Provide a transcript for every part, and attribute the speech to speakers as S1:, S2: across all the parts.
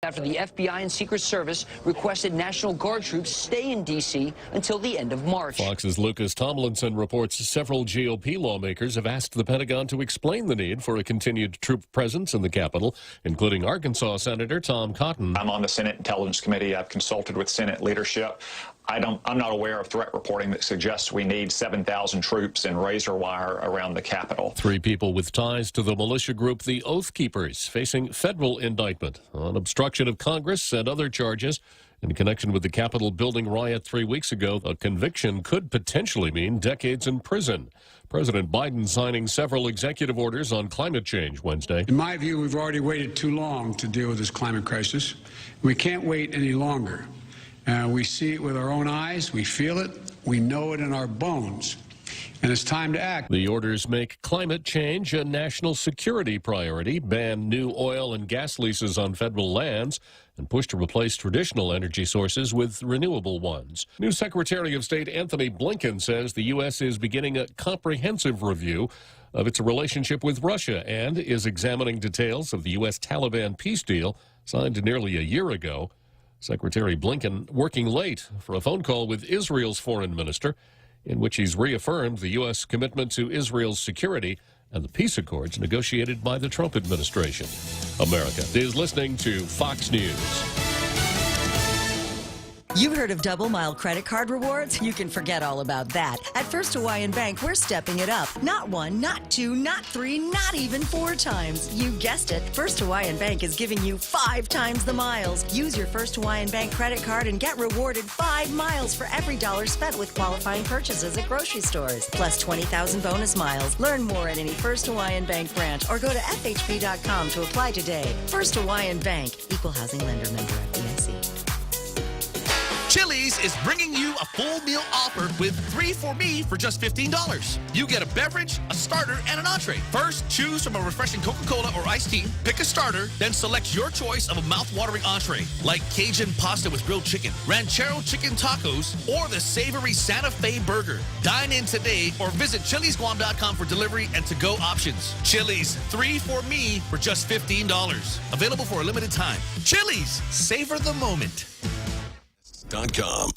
S1: After the FBI and Secret Service requested National Guard troops stay in D.C. until the end of March.
S2: Fox's Lucas Tomlinson reports several GOP lawmakers have asked the Pentagon to explain the need for a continued troop presence in the Capitol, including Arkansas Senator Tom Cotton.
S3: I'm on the Senate Intelligence Committee. I've consulted with Senate leadership. I'm not aware of threat reporting that suggests we need 7,000 troops and razor wire around the Capitol.
S2: 3 people with ties to the militia group the Oath Keepers facing federal indictment on obstruction of Congress and other charges. In connection with the Capitol building riot 3 weeks ago, a conviction could potentially mean decades in prison. President Biden signing several executive orders on climate change Wednesday.
S4: In my view, we've already waited too long to deal with this climate crisis. We can't wait any longer. We see it with our own eyes, we feel it, we know it in our bones, and it's time to act.
S2: The orders make climate change a national security priority, ban new oil and gas leases on federal lands, and push to replace traditional energy sources with renewable ones. New Secretary of State Anthony Blinken says the U.S. is beginning a comprehensive review of its relationship with Russia and is examining details of the U.S.-Taliban peace deal signed nearly a year ago. Secretary Blinken working late for a phone call with Israel's foreign minister, in which he's reaffirmed the U.S. commitment to Israel's security and the peace accords negotiated by the Trump administration. America is listening to Fox News.
S5: You've heard of double mile credit card rewards? You can forget all about that. At First Hawaiian Bank, we're stepping it up. Not 1, not 2, not 3, not even 4 times. You guessed it. First Hawaiian Bank is giving you 5 times the miles. Use your First Hawaiian Bank credit card and get rewarded 5 miles for every dollar spent with qualifying purchases at grocery stores. Plus 20,000 bonus miles. Learn more at any First Hawaiian Bank branch or go to FHB.com to apply today. First Hawaiian Bank. Equal housing lender, member FDIC.
S6: Chili's is bringing you a full meal offer with 3 for Me for just $15. You get a beverage, a starter, and an entree. First, choose from a refreshing Coca-Cola or iced tea, pick a starter, then select your choice of a mouth-watering entree, like Cajun pasta with grilled chicken, ranchero chicken tacos, or the savory Santa Fe burger. Dine in today or visit chilisguam.com for delivery and to-go options. Chili's, 3 for Me for just $15. Available for a limited time. Chili's, savor the moment.
S7: .com.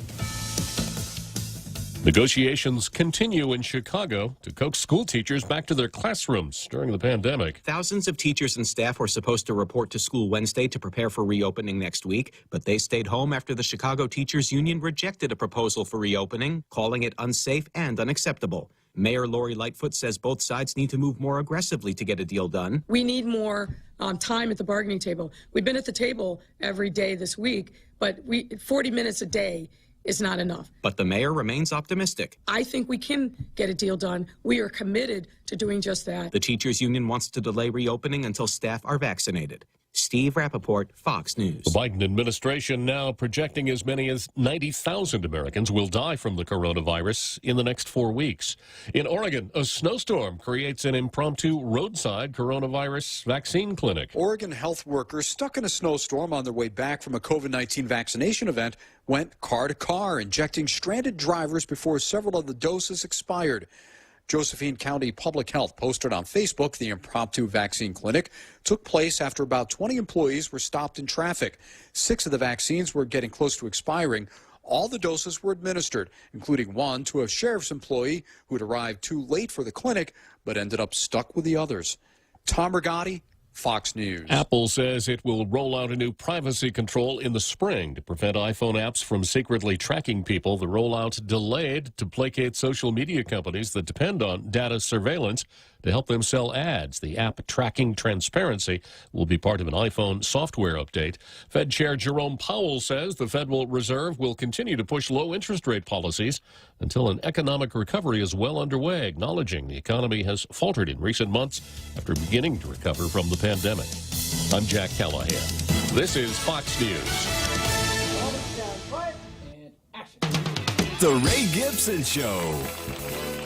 S2: Negotiations continue in Chicago to coax school teachers back to their classrooms during the pandemic.
S8: Thousands of teachers and staff were supposed to report to school Wednesday to prepare for reopening next week, but they stayed home after the Chicago Teachers Union rejected a proposal for reopening, calling it unsafe and unacceptable. Mayor Lori Lightfoot says both sides need to move more aggressively to get a deal done.
S9: We need more time at the bargaining table. We've been at the table every day this week, but 40 minutes a day is not enough.
S8: But the mayor remains optimistic.
S9: I think we can get a deal done. We are committed to doing just that.
S8: The teachers union wants to delay reopening until staff are vaccinated. Steve Rappaport, Fox News.
S2: The Biden administration now projecting as many as 90,000 Americans will die from the coronavirus in the next 4 weeks. In Oregon, a snowstorm creates an impromptu roadside coronavirus vaccine clinic.
S10: Oregon health workers stuck in a snowstorm on their way back from a COVID-19 vaccination event went car to car, injecting stranded drivers before several of the doses expired. Josephine County Public Health posted on Facebook the impromptu vaccine clinic took place after about 20 employees were stopped in traffic. 6 of the vaccines were getting close to expiring. All the doses were administered, including one to a sheriff's employee who had arrived too late for the clinic but ended up stuck with the others. Tom Rigotti, Fox News.
S2: Apple says it will roll out a new privacy control in the spring to prevent iPhone apps from secretly tracking people. The rollout delayed to placate social media companies that depend on data surveillance to help them sell ads. The app tracking transparency will be part of an iPhone software update. Fed Chair Jerome Powell says the Federal Reserve will continue to push low interest rate policies until an economic recovery is well underway, acknowledging the economy has faltered in recent months after beginning to recover from the pandemic. I'm Jack Callahan. This is Fox News.
S7: The Ray Gibson Show.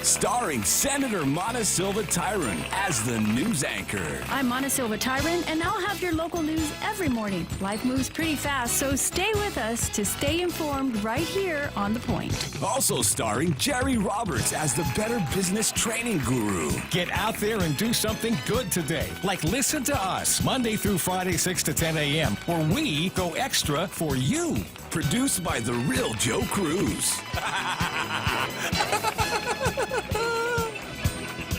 S11: starring Senator Mana Silva Tyron as the news anchor.
S12: I'm Mana Silva Tyron, and I'll have your local news every morning. Life moves pretty fast, so stay with us to stay informed right here on The Point.
S11: Also starring Jerry Roberts as the Better Business Training Guru.
S13: Get out there and do something good today, like listen to us Monday through Friday, 6 to 10 a.m., where we go extra for you.
S11: Produced by the real Joe Cruz.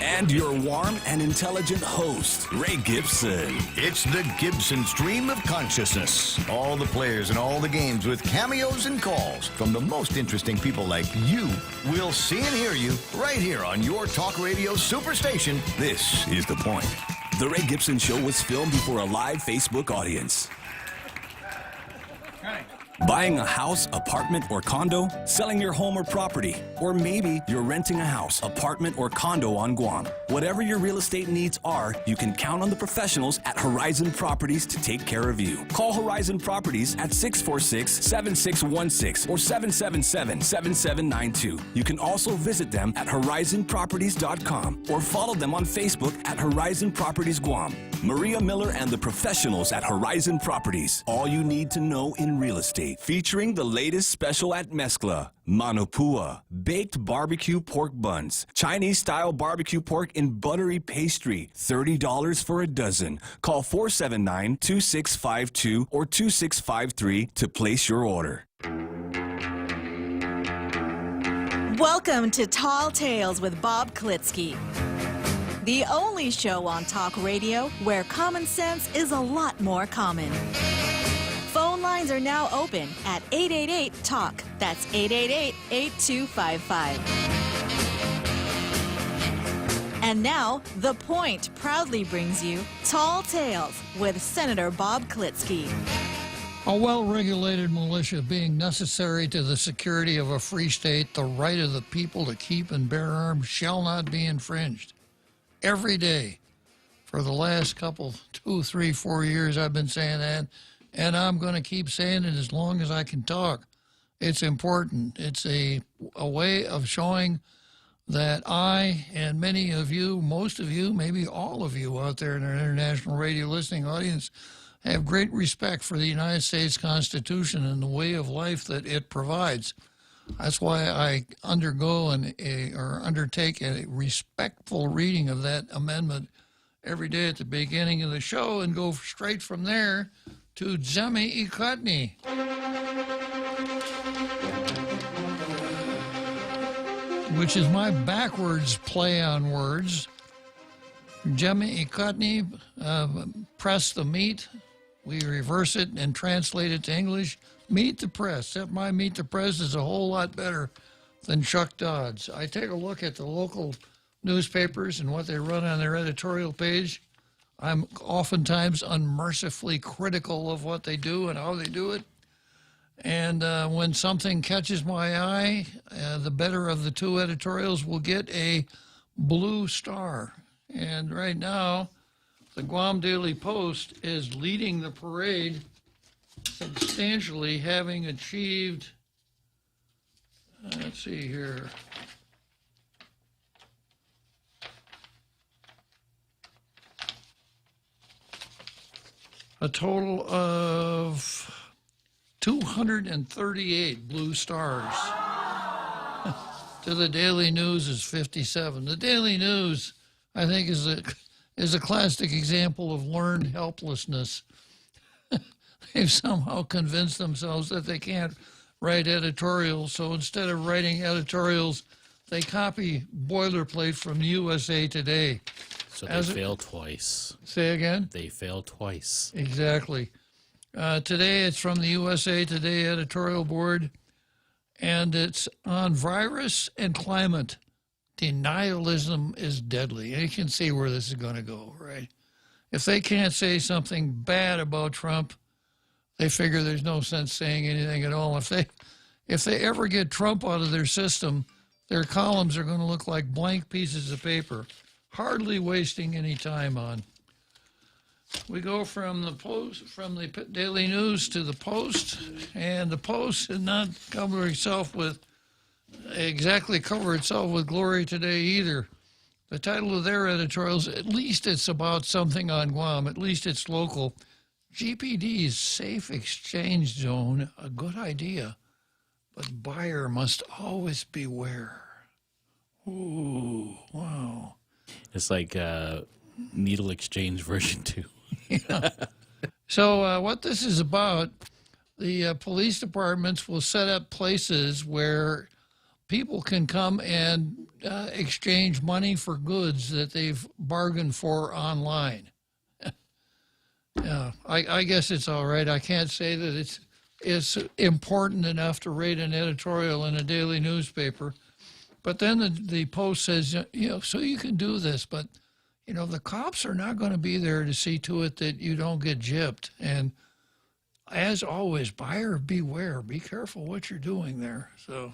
S11: And your warm and intelligent host, Ray Gibson.
S14: It's the Gibson Stream of Consciousness. All the players and all the games with cameos and calls from the most interesting people like you. We'll see and hear you right here on your talk radio superstation. This is The Point.
S11: The Ray Gibson Show was filmed before a live Facebook audience. Buying a house, apartment, or condo? Selling your home or property? Or maybe you're renting a house, apartment, or condo on Guam. Whatever your real estate needs are, you can count on the professionals at Horizon Properties to take care of you. Call Horizon Properties at 646-7616 or 777-7792. You can also visit them at horizonproperties.com or follow them on Facebook at Horizon Properties Guam. Maria Miller and the professionals at Horizon Properties. All you need to know in real estate. Featuring the latest special at Mezcla, Manopua, baked barbecue pork buns, Chinese-style barbecue pork in buttery pastry, $30 for a dozen. Call 479-2652 or 2653 to place your order.
S15: Welcome to Tall Tales with Bob Klitzkie, the only show on talk radio where common sense is a lot more common. Phone lines are now open at 888-TALK. That's 888-8255. And now, The Point proudly brings you Tall Tales with Senator Bob Klitzkie.
S16: A well-regulated militia being necessary to the security of a free state, the right of the people to keep and bear arms shall not be infringed. Every day for the last couple, 2, 3, 4 years, I've been saying that. And I'm going to keep saying it as long as I can talk. It's important. It's a way of showing that I and many of you, most of you, maybe all of you out there in our international radio listening audience have great respect for the United States Constitution and the way of life that it provides. That's why I undertake a respectful reading of that amendment every day at the beginning of the show and go straight from there to Jemmy Ikutni. Which is my backwards play on words. Jemmy Ikutni, press the meat. We reverse it and translate it to English. Meet the press. Except my Meet the Press is a whole lot better than Chuck Dodd's. I take a look at the local newspapers and what they run on their editorial page. I'm oftentimes unmercifully critical of what they do and how they do it. And when something catches my eye, the better of the two editorials will get a blue star. And right now, the Guam Daily Post is leading the parade substantially, having achieved, let's see here, a total of 238 blue stars. To the Daily News is 57. The Daily News, I think, is a classic example of learned helplessness. They've somehow convinced themselves that they can't write editorials, so instead of writing editorials, they copy boilerplate from USA Today.
S2: So they fail twice.
S16: Say again?
S2: They fail twice.
S16: Exactly. Today it's from the USA Today editorial board, and it's on virus and climate. Denialism is deadly. And you can see where this is going to go, right? If they can't say something bad about Trump, they figure there's no sense saying anything at all. If they ever get Trump out of their system, their columns are going to look like blank pieces of paper, hardly wasting any time on. We go from the Post, from the Daily News to the Post, and the Post did not cover itself with exactly cover itself with glory today either. The title of their editorials, at least it's about something on Guam, at least it's local. GPD's safe exchange zone, a good idea, but buyer must always beware. Ooh, wow.
S17: It's like needle exchange version 2.
S16: Yeah. So what this is about, the police departments will set up places where people can come and exchange money for goods that they've bargained for online. Yeah, I guess it's all right. I can't say that it's important enough to rate an editorial in a daily newspaper. But then the Post says, so you can do this, but, the cops are not going to be there to see to it that you don't get gypped. And as always, buyer beware. Be careful what you're doing there. So,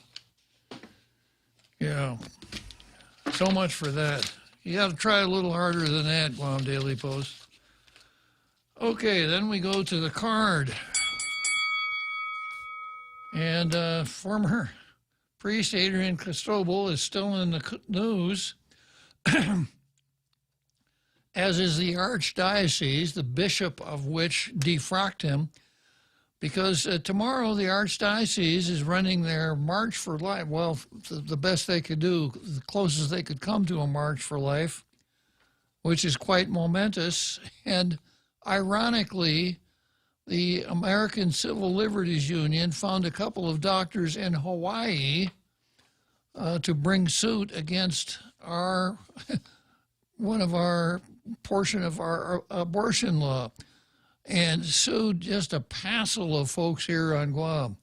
S16: yeah, so much for that. You got to try a little harder than that, Guam Daily Post. Okay, then we go to the card. And former priest Adrian Cristobal is still in the news, as is the archdiocese, the bishop of which defrocked him, because tomorrow the archdiocese is running their March for Life. Well, the best they could do, the closest they could come to a March for Life, which is quite momentous. And ironically, the American Civil Liberties Union found a couple of doctors in Hawaii to bring suit against portion of our abortion law, and sued just a passel of folks here on Guam.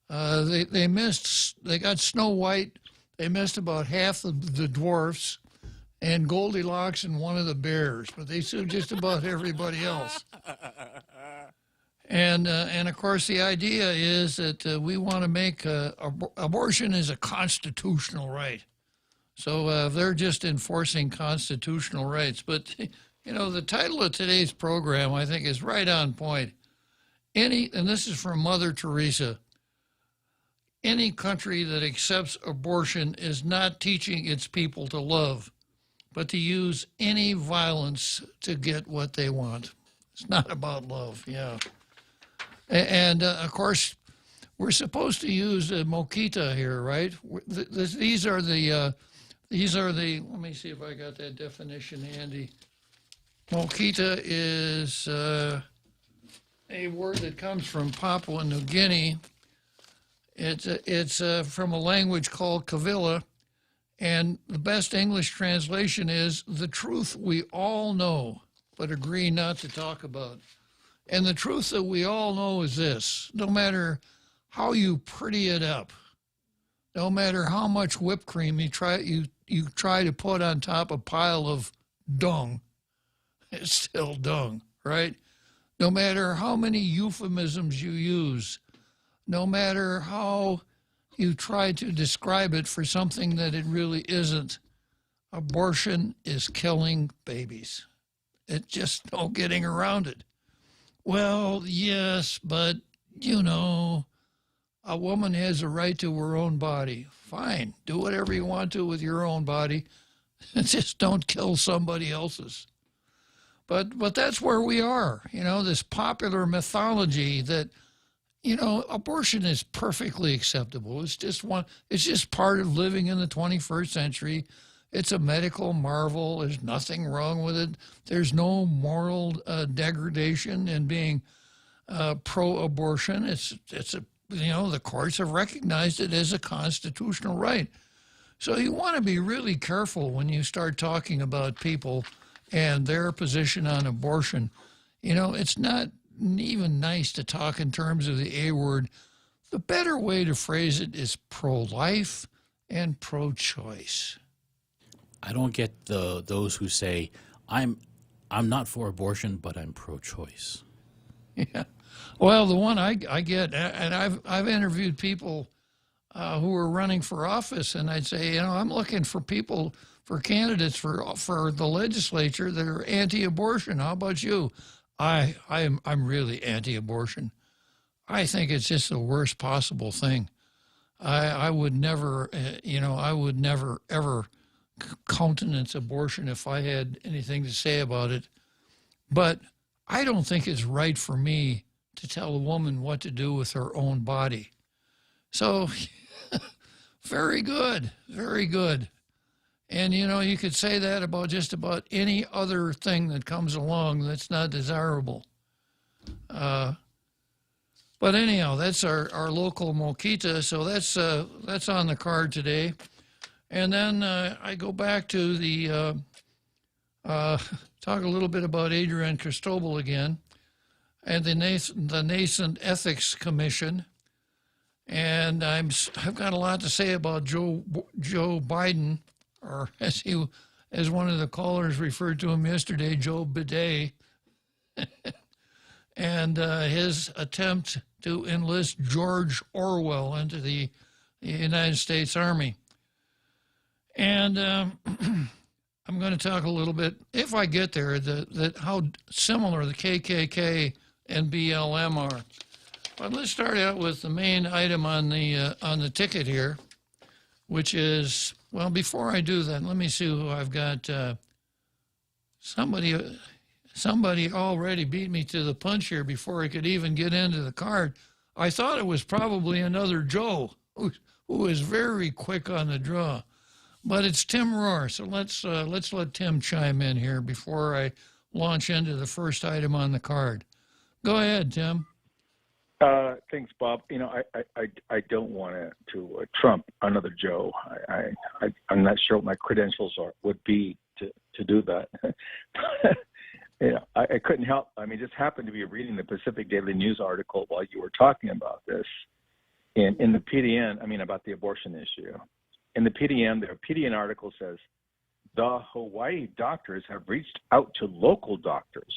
S16: They got Snow White, they missed about half of the dwarfs, and Goldilocks and one of the bears, but they sued just about everybody else. And of course, the idea is that we want to make abortion is a constitutional right. So they're just enforcing constitutional rights. But, the title of today's program, I think, is right on point. And this is from Mother Teresa, any country that accepts abortion is not teaching its people to love, but to use any violence to get what they want. It's not about love, yeah. And of course, we're supposed to use Moquita here, right? These are the, let me see if I got that definition handy. Moquita is a word that comes from Papua New Guinea. It's from a language called Kavila, and the best English translation is the truth we all know, but agree not to talk about. And the truth that we all know is this: no matter how you pretty it up, no matter how much whipped cream you try to put on top a pile of dung, it's still dung, right? No matter how many euphemisms you use, no matter how you try to describe it for something that it really isn't, abortion is killing babies. It's just no getting around it. Well, yes, but, a woman has a right to her own body. Fine, do whatever you want to with your own body. Just don't kill somebody else's. But that's where we are, this popular mythology that, abortion is perfectly acceptable. It's just part of living in the 21st century. It's a medical marvel. There's nothing wrong with it. There's no moral degradation in being pro-abortion. The courts have recognized it as a constitutional right. So you want to be really careful when you start talking about people and their position on abortion. It's not even nice to talk in terms of the A word. The better way to phrase it is pro-life and pro-choice.
S17: I don't get those who say, I'm not for abortion, but I'm pro-choice.
S16: Yeah. Well, the one I get, and I've interviewed people who are running for office, and I'd say, I'm looking for candidates for the legislature that are anti-abortion. How about you? I'm really anti-abortion. I think it's just the worst possible thing. I would never, I would never, ever countenance abortion if I had anything to say about it. But I don't think it's right for me to tell a woman what to do with her own body. So, very good, very good. And, you could say that about just about any other thing that comes along that's not desirable. But anyhow, that's our local Moquita, so that's on the card today. And then I go back to the talk a little bit about Adrian Cristobal again, and the Nascent Ethics Commission. And I've got a lot to say about Joe Biden, or as one of the callers referred to him yesterday, Joe Bidet, and his attempt to enlist George Orwell into the United States Army. And I'm going to talk a little bit, if I get there, that how similar the KKK and BLM are. But let's start out with the main item on the ticket here, which is, well, before I do that, let me see who I've got. Somebody already beat me to the punch here before I could even get into the card. I thought it was probably another Joe who is very quick on the draw. But it's Tim Rohr, so let's let Tim chime in here before I launch into the first item on the card. Go ahead, Tim.
S18: Thanks, Bob. I don't want to trump another Joe. I'm not sure what my credentials would be to do that. I couldn't help. I mean, just happened to be reading the Pacific Daily News article while you were talking about this, in the PDN. I mean, about the abortion issue. In the PDN article says, the Hawaii doctors have reached out to local doctors,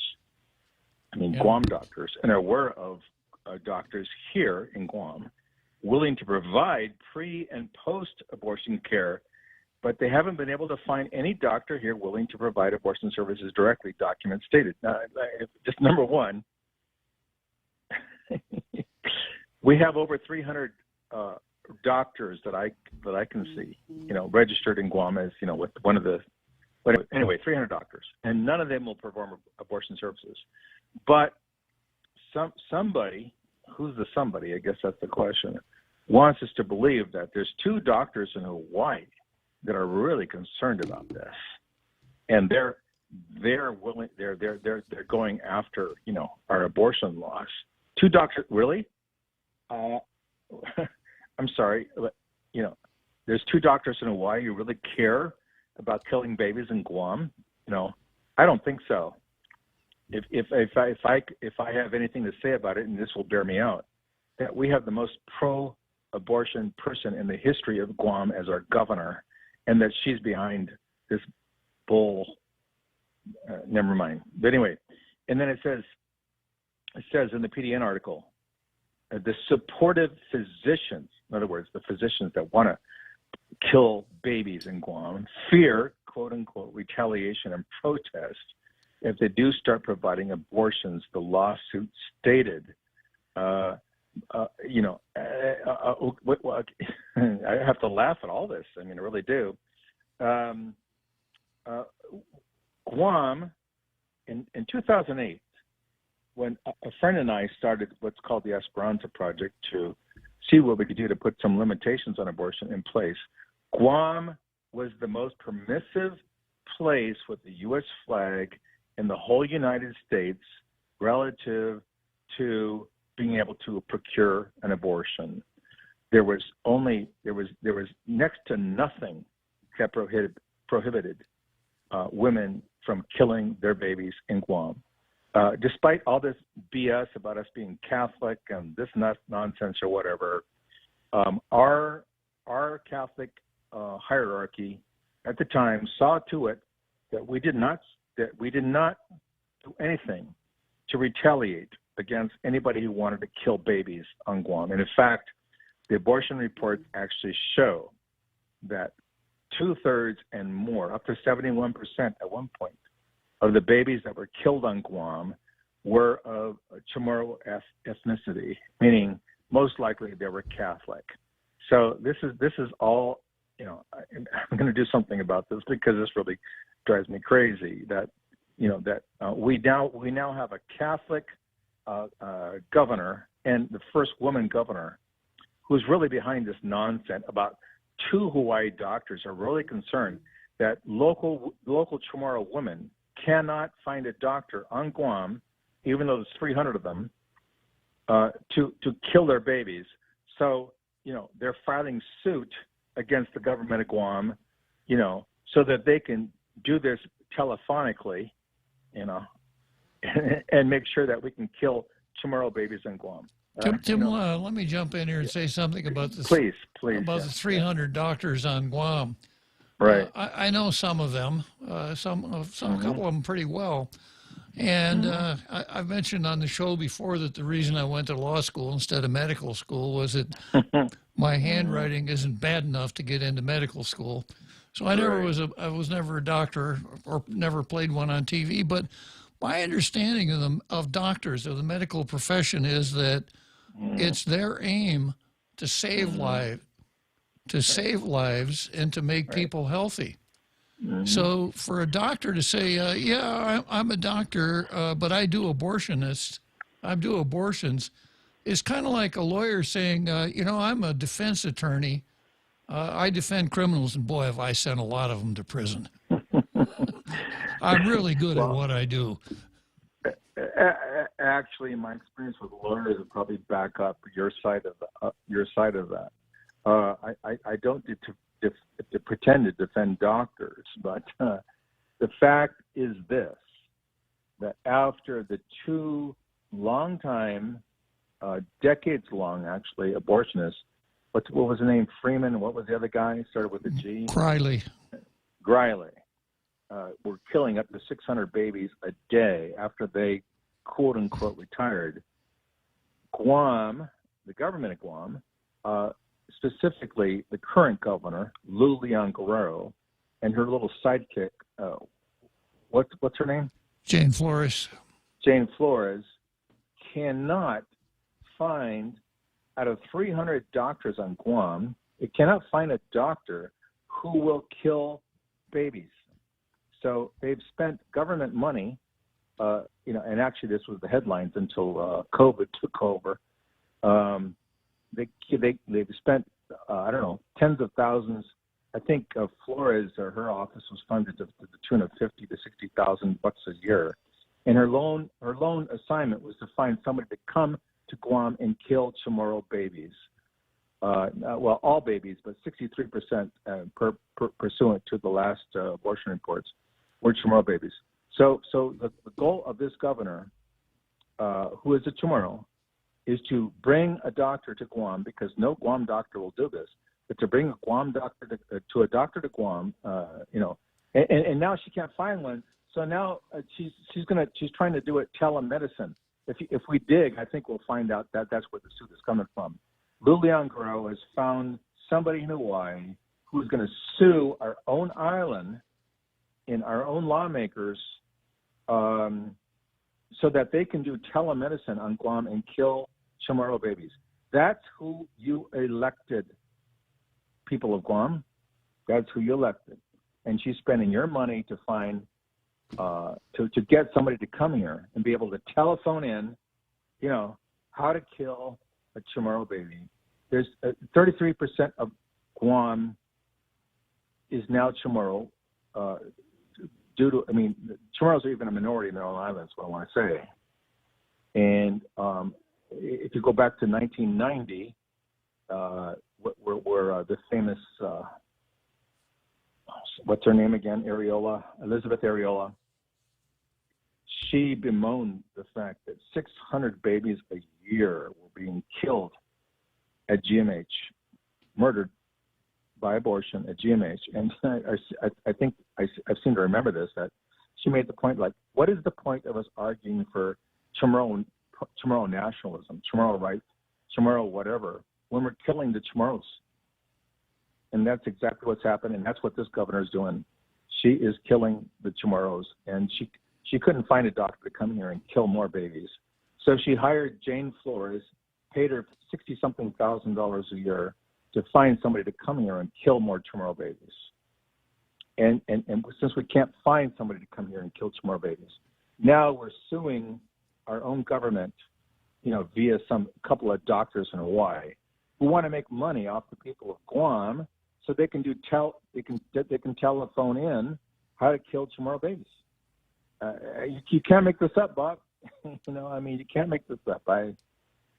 S18: Guam doctors, and are aware of doctors here in Guam willing to provide pre- and post-abortion care, but they haven't been able to find any doctor here willing to provide abortion services directly, documents stated. Now, just number one, we have over 300 doctors that I can see, registered in Guam as, with one of the, but anyway, 300 doctors, and none of them will perform abortion services. But somebody, who's the somebody, I guess that's the question, wants us to believe that there's 2 doctors in Hawaii that are really concerned about this, and they're willing, they're going after, our abortion laws. 2 doctors, really? I'm sorry, but, there's 2 doctors in Hawaii who really care about killing babies in Guam. I don't think so. If I have anything to say about it, and this will bear me out, that we have the most pro-abortion person in the history of Guam as our governor, and that she's behind this bull. Never mind. But anyway, and then it says in the PDN article, the supportive physicians, in other words, the physicians that want to kill babies in Guam, fear, quote unquote, retaliation and protest if they do start providing abortions. The lawsuit stated, I have to laugh at all this. I mean, I really do. Guam, in 2008, when a friend and I started what's called the Esperanza Project to see what we could do to put some limitations on abortion in place, Guam was the most permissive place with the U.S. flag in the whole United States relative to being able to procure an abortion. There was next to nothing that prohibited women from killing their babies in Guam. Despite all this BS about us being Catholic and this nonsense or whatever, our Catholic hierarchy at the time saw to it that we did not do anything to retaliate against anybody who wanted to kill babies on Guam. And in fact, the abortion reports actually show that 2/3 and more, up to 71% at one point, of the babies that were killed on Guam were of Chamorro ethnicity, meaning most likely they were Catholic. So this is all, you know, I'm going to do something about this because this really drives me crazy. That, you know, that we now have a Catholic governor and the first woman governor who's really behind this nonsense. About 2 Hawaii doctors are really concerned that local Chamorro women cannot find a doctor on Guam, even though there's 300 of them, to kill their babies. So, you know, they're filing suit against the government of Guam, you know, so that they can do this telephonically, you know, and make sure that we can kill Chamorro babies in Guam.
S16: Tim, let me jump in here and say something about this.
S18: Please.
S16: About the 300 doctors on Guam.
S18: Right.
S16: I know some of them, a couple of them pretty well. And I've mentioned on the show before that the reason I went to law school instead of medical school was that my handwriting isn't bad enough to get into medical school. So I was never a doctor or never played one on TV. But my understanding of doctors, of the medical profession, is that it's their aim to save lives, and to make people healthy. So for a doctor to say, yeah, I'm a doctor, but I do abortions, is kind of like a lawyer saying, you know, I'm a defense attorney. I defend criminals, and boy, have I sent a lot of them to prison. I'm really good at what I do.
S18: Actually, my experience with lawyers would probably back up your side of that. I don't to pretend to defend doctors, but the fact is this: that after the 2 long-time, decades-long, actually, abortionists, what was the name? Freeman. What was the other guy? Started with a G.
S16: Griley.
S18: Were killing up to 600 babies a day after they, quote unquote, retired. Guam, the government of Guam, specifically the current governor, Lou Leon Guerrero, and her little sidekick, what's her name?
S16: Jane Flores.
S18: Jane Flores cannot find, out of 300 doctors on Guam, it cannot find a doctor who will kill babies. So they've spent government money, you know, and actually this was the headlines until COVID took over. They've spent, I don't know, tens of thousands. I think Flores, or her office, was funded to the tune of $50,000 to $60,000 a year, and her loan assignment was to find somebody to come to Guam and kill Chamorro babies. Well, all babies, but 63% pursuant to the last abortion reports were Chamorro babies. So the goal of this governor, who is a Chamorro, is to bring a doctor to Guam, because no Guam doctor will do this, but to bring a Guam doctor to a doctor to Guam, you know, and now she can't find one. So now she's trying to do it telemedicine. If we dig, I think we'll find out that that's where the suit is coming from. Lou Leon Guerrero has found somebody in Hawaii who's going to sue our own island and our own lawmakers, so that they can do telemedicine on Guam and kill Chamorro babies. That's who you elected, people of Guam. That's who you elected. And she's spending your money to find, to get somebody to come here and be able to telephone in, you know, how to kill a Chamorro baby. There's 33% of Guam is now Chamorro, due to, I mean, Chamorros are even a minority in their own islands, what I want to say. And if you go back to 1990, where the famous, what's her name again? Elizabeth Areola. She bemoaned the fact that 600 babies a year were being killed at GMH, murdered by abortion at GMH. And I think I seem to remember this, that she made the point, like, what is the point of us arguing for Chamorro nationalism, Chamorro rights, Chamorro whatever, when we're killing the Chamorros? And that's exactly what's happened, and that's what this governor is doing. She is killing the Chamorros, and she couldn't find a doctor to come here and kill more babies. So she hired Jane Flores, paid her $60-something thousand a year, to find somebody to come here and kill more Chamorro babies. And since we can't find somebody to come here and kill Chamorro babies, now we're suing our own government, via some couple of doctors in Hawaii who want to make money off the people of Guam, so they can they can telephone in how to kill Chamorro babies. You can't make this up, Bob. You can't make this up.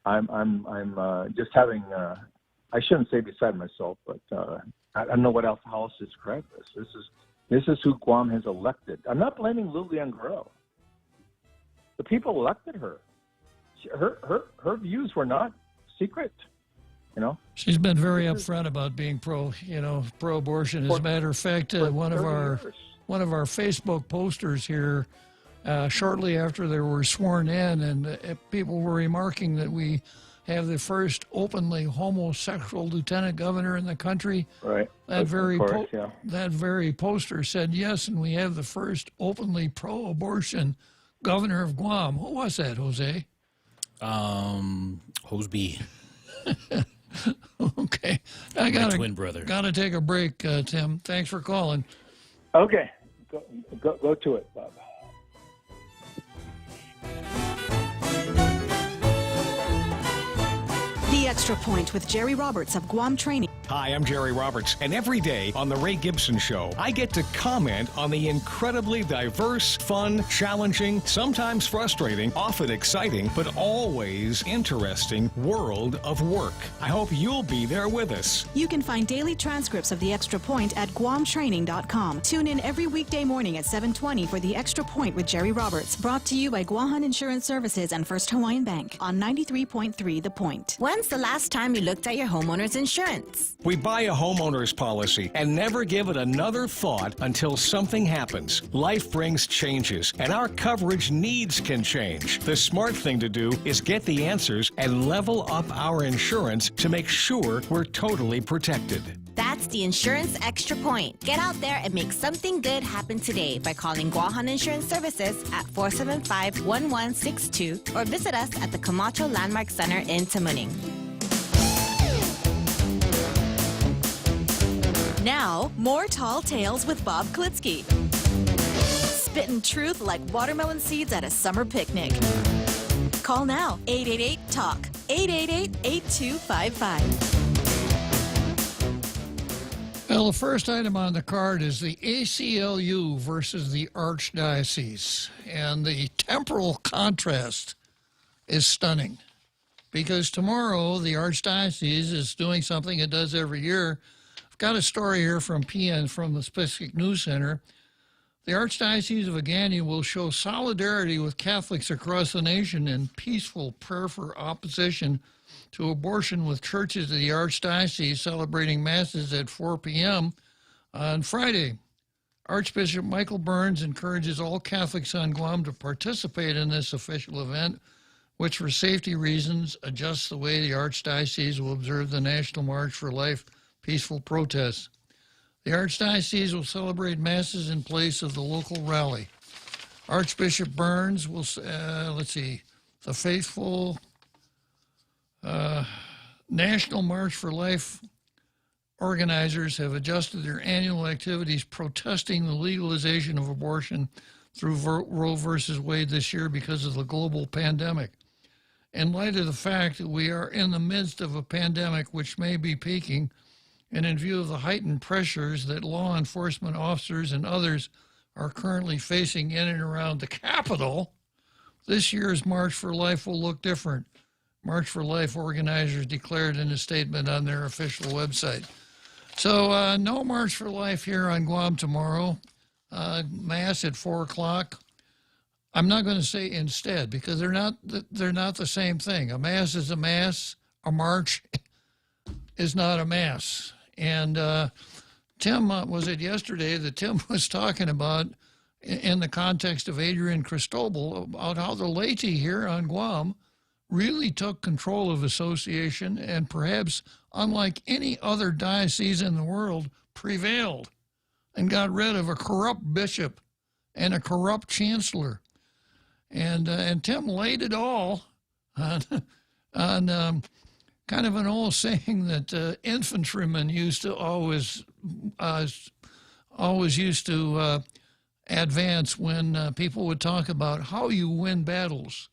S18: I'm just having. I shouldn't say beside myself, but I don't know what else how else to describe this. This is who Guam has elected. I'm not blaming Lilian Guerrero. The people elected her. Her views were not secret.
S16: She's been very upfront about being pro-abortion. As a matter of fact, one of our Facebook posters here, shortly after they were sworn in, and people were remarking that we have the first openly homosexual lieutenant governor in the country.
S18: Right.
S16: That very poster said yes, and we have the first openly pro-abortion governor of Guam. Who was that, Jose?
S17: Hoseby.
S16: Okay.
S17: My twin brother.
S16: Got to take a break, Tim. Thanks for calling.
S18: Okay. Go to it, Bob.
S19: The Extra Point with Jerry Roberts of Guam Training.
S13: Hi, I'm Jerry Roberts, and every day on The Ray Gibson Show, I get to comment on the incredibly diverse, fun, challenging, sometimes frustrating, often exciting, but always interesting world of work. I hope you'll be there with us.
S19: You can find daily transcripts of The Extra Point at GuamTraining.com. Tune in every weekday morning at 7:20 for The Extra Point with Jerry Roberts, brought to you by Guahan Insurance Services and First Hawaiian Bank on 93.3 The Point.
S20: When's the last time you looked at your homeowner's insurance?
S13: We buy a homeowner's policy and never give it another thought until something happens. Life brings changes, and our coverage needs can change. The smart thing to do is get the answers and level up our insurance to make sure we're totally protected.
S20: That's the Insurance Extra Point. Get out there and make something good happen today by calling Guahan Insurance Services at 475-1162 or visit us at the Camacho Landmark Center in Tamuning.
S19: Now, more Tall Tales with Bob Klitzkie. Spitting truth like watermelon seeds at a summer picnic. Call now, 888-TALK, 888-8255.
S16: Well, the first item on the card is the ACLU versus the Archdiocese. And the temporal contrast is stunning. Because tomorrow, the Archdiocese is doing something it does every year. I've got a story here from PN, from the Pacific News Center. The Archdiocese of Agana will show solidarity with Catholics across the nation in peaceful prayer for opposition to abortion, with churches of the Archdiocese celebrating Masses at 4 p.m. on Friday. Archbishop Michael Burns encourages all Catholics on Guam to participate in this official event, which for safety reasons adjusts the way the Archdiocese will observe the National March for Life peaceful protests. The Archdiocese will celebrate Masses in place of the local rally. Archbishop Burns will, the faithful National March for Life organizers have adjusted their annual activities protesting the legalization of abortion through Roe versus Wade this year because of the global pandemic. In light of the fact that we are in the midst of a pandemic which may be peaking, and in view of the heightened pressures that law enforcement officers and others are currently facing in and around the Capitol, this year's March for Life will look different. March for Life organizers declared in a statement on their official website. So no March for Life here on Guam tomorrow. Mass at 4 o'clock. I'm not going to say instead, because they're not the same thing. A mass is a mass. A march is not a mass. And Tim, was it yesterday that Tim was talking about, in the context of Adrian Cristobal, about how the laity here on Guam really took control of association and perhaps, unlike any other diocese in the world, prevailed and got rid of a corrupt bishop and a corrupt chancellor. And Tim laid it all on kind kind of an old saying that infantrymen used to always used to advance when people would talk about how you win battles.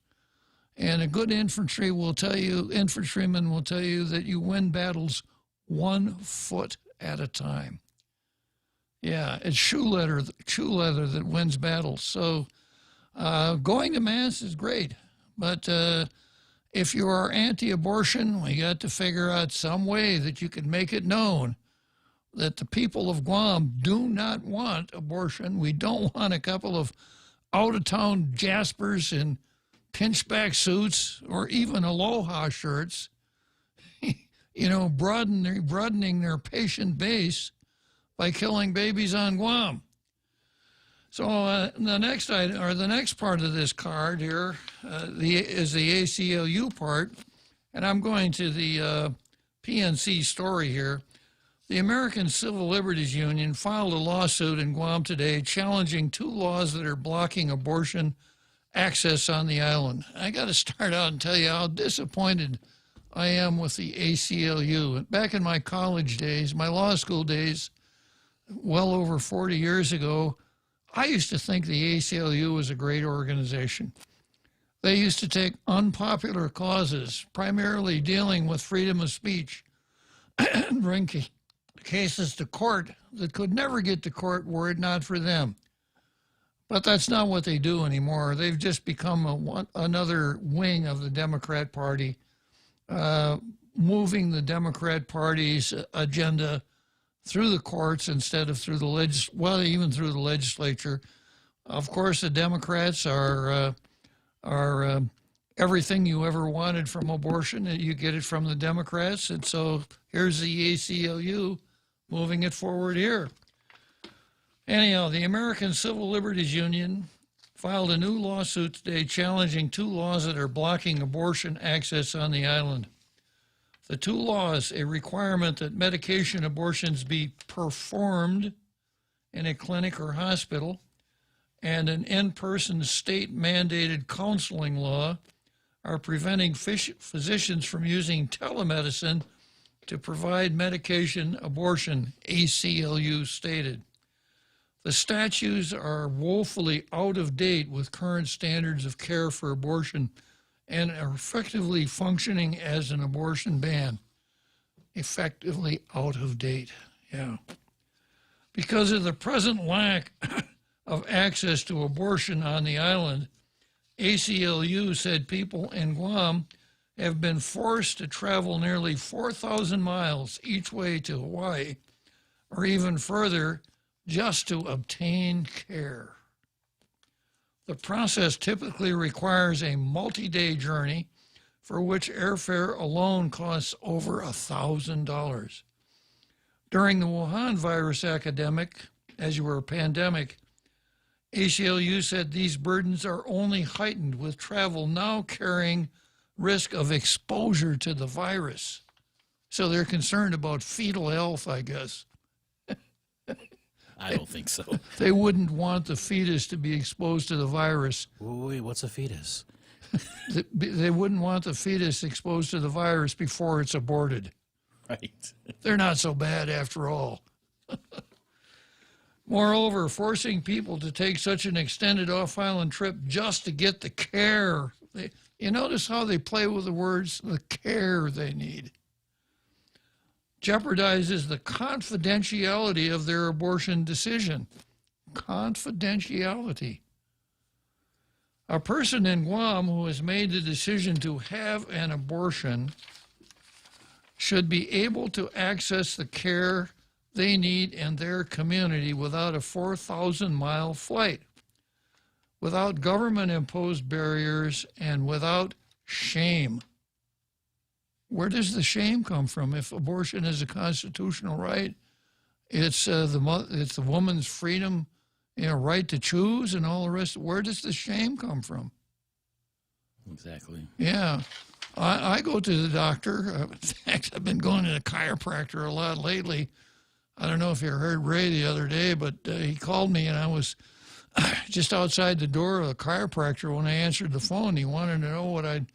S16: And a good infantryman will tell you that you win battles 1 foot at a time. Yeah, it's shoe leather that wins battles. So going to Mass is great, but if you are anti-abortion, we got to figure out some way that you can make it known that the people of Guam do not want abortion. We don't want a couple of out-of-town jaspers in pinchback suits or even aloha shirts, broadening their patient base by killing babies on Guam. So the next item, or the next part of this card here, is the ACLU part, and I'm going to the PNC story here. The American Civil Liberties Union filed a lawsuit in Guam today challenging 2 laws that are blocking abortion access on the island. I got to start out and tell you how disappointed I am with the ACLU. Back in my college days, my law school days, well over 40 years ago, I used to think the ACLU was a great organization. They used to take unpopular causes, primarily dealing with freedom of speech, and bring cases to court that could never get to court were it not for them. But that's not what they do anymore. They've just become another wing of the Democrat Party, moving the Democrat Party's agenda through the courts instead of through the even through the legislature. Of course, the Democrats are everything you ever wanted from abortion. You get it from the Democrats, and so here's the ACLU moving it forward here. Anyhow, the American Civil Liberties Union filed a new lawsuit today challenging 2 laws that are blocking abortion access on the island. The 2 laws, a requirement that medication abortions be performed in a clinic or hospital, and an in-person state-mandated counseling law, are preventing physicians from using telemedicine to provide medication abortion, ACLU stated. The statutes are woefully out of date with current standards of care for abortion and are effectively functioning as an abortion ban. Effectively out of date, yeah. Because of the present lack of access to abortion on the island, ACLU said people in Guam have been forced to travel nearly 4,000 miles each way to Hawaii, or even further, just to obtain care. The process typically requires a multi-day journey for which airfare alone costs over $1,000. During the Wuhan virus pandemic, ACLU said these burdens are only heightened with travel now carrying risk of exposure to the virus. So they're concerned about fetal health, I guess.
S17: I don't think so.
S16: They wouldn't want the fetus to be exposed to the virus.
S17: Wait, what's a fetus?
S16: They wouldn't want the fetus exposed to the virus before it's aborted.
S17: Right.
S16: They're not so bad after all. Moreover, forcing people to take such an extended off-island trip just to get the care. You notice how they play with the words, the care they need. Jeopardizes the confidentiality of their abortion decision. Confidentiality. A person in Guam who has made the decision to have an abortion should be able to access the care they need in their community without a 4,000-mile flight, without government-imposed barriers, and without shame. Where does the shame come from? If abortion is a constitutional right, it's the woman's freedom, right to choose and all the rest. Where does the shame come from?
S17: Exactly.
S16: Yeah. I go to the doctor. In fact, I've been going to the chiropractor a lot lately. I don't know if you heard Ray the other day, but he called me and I was just outside the door of the chiropractor when I answered the phone. He wanted to know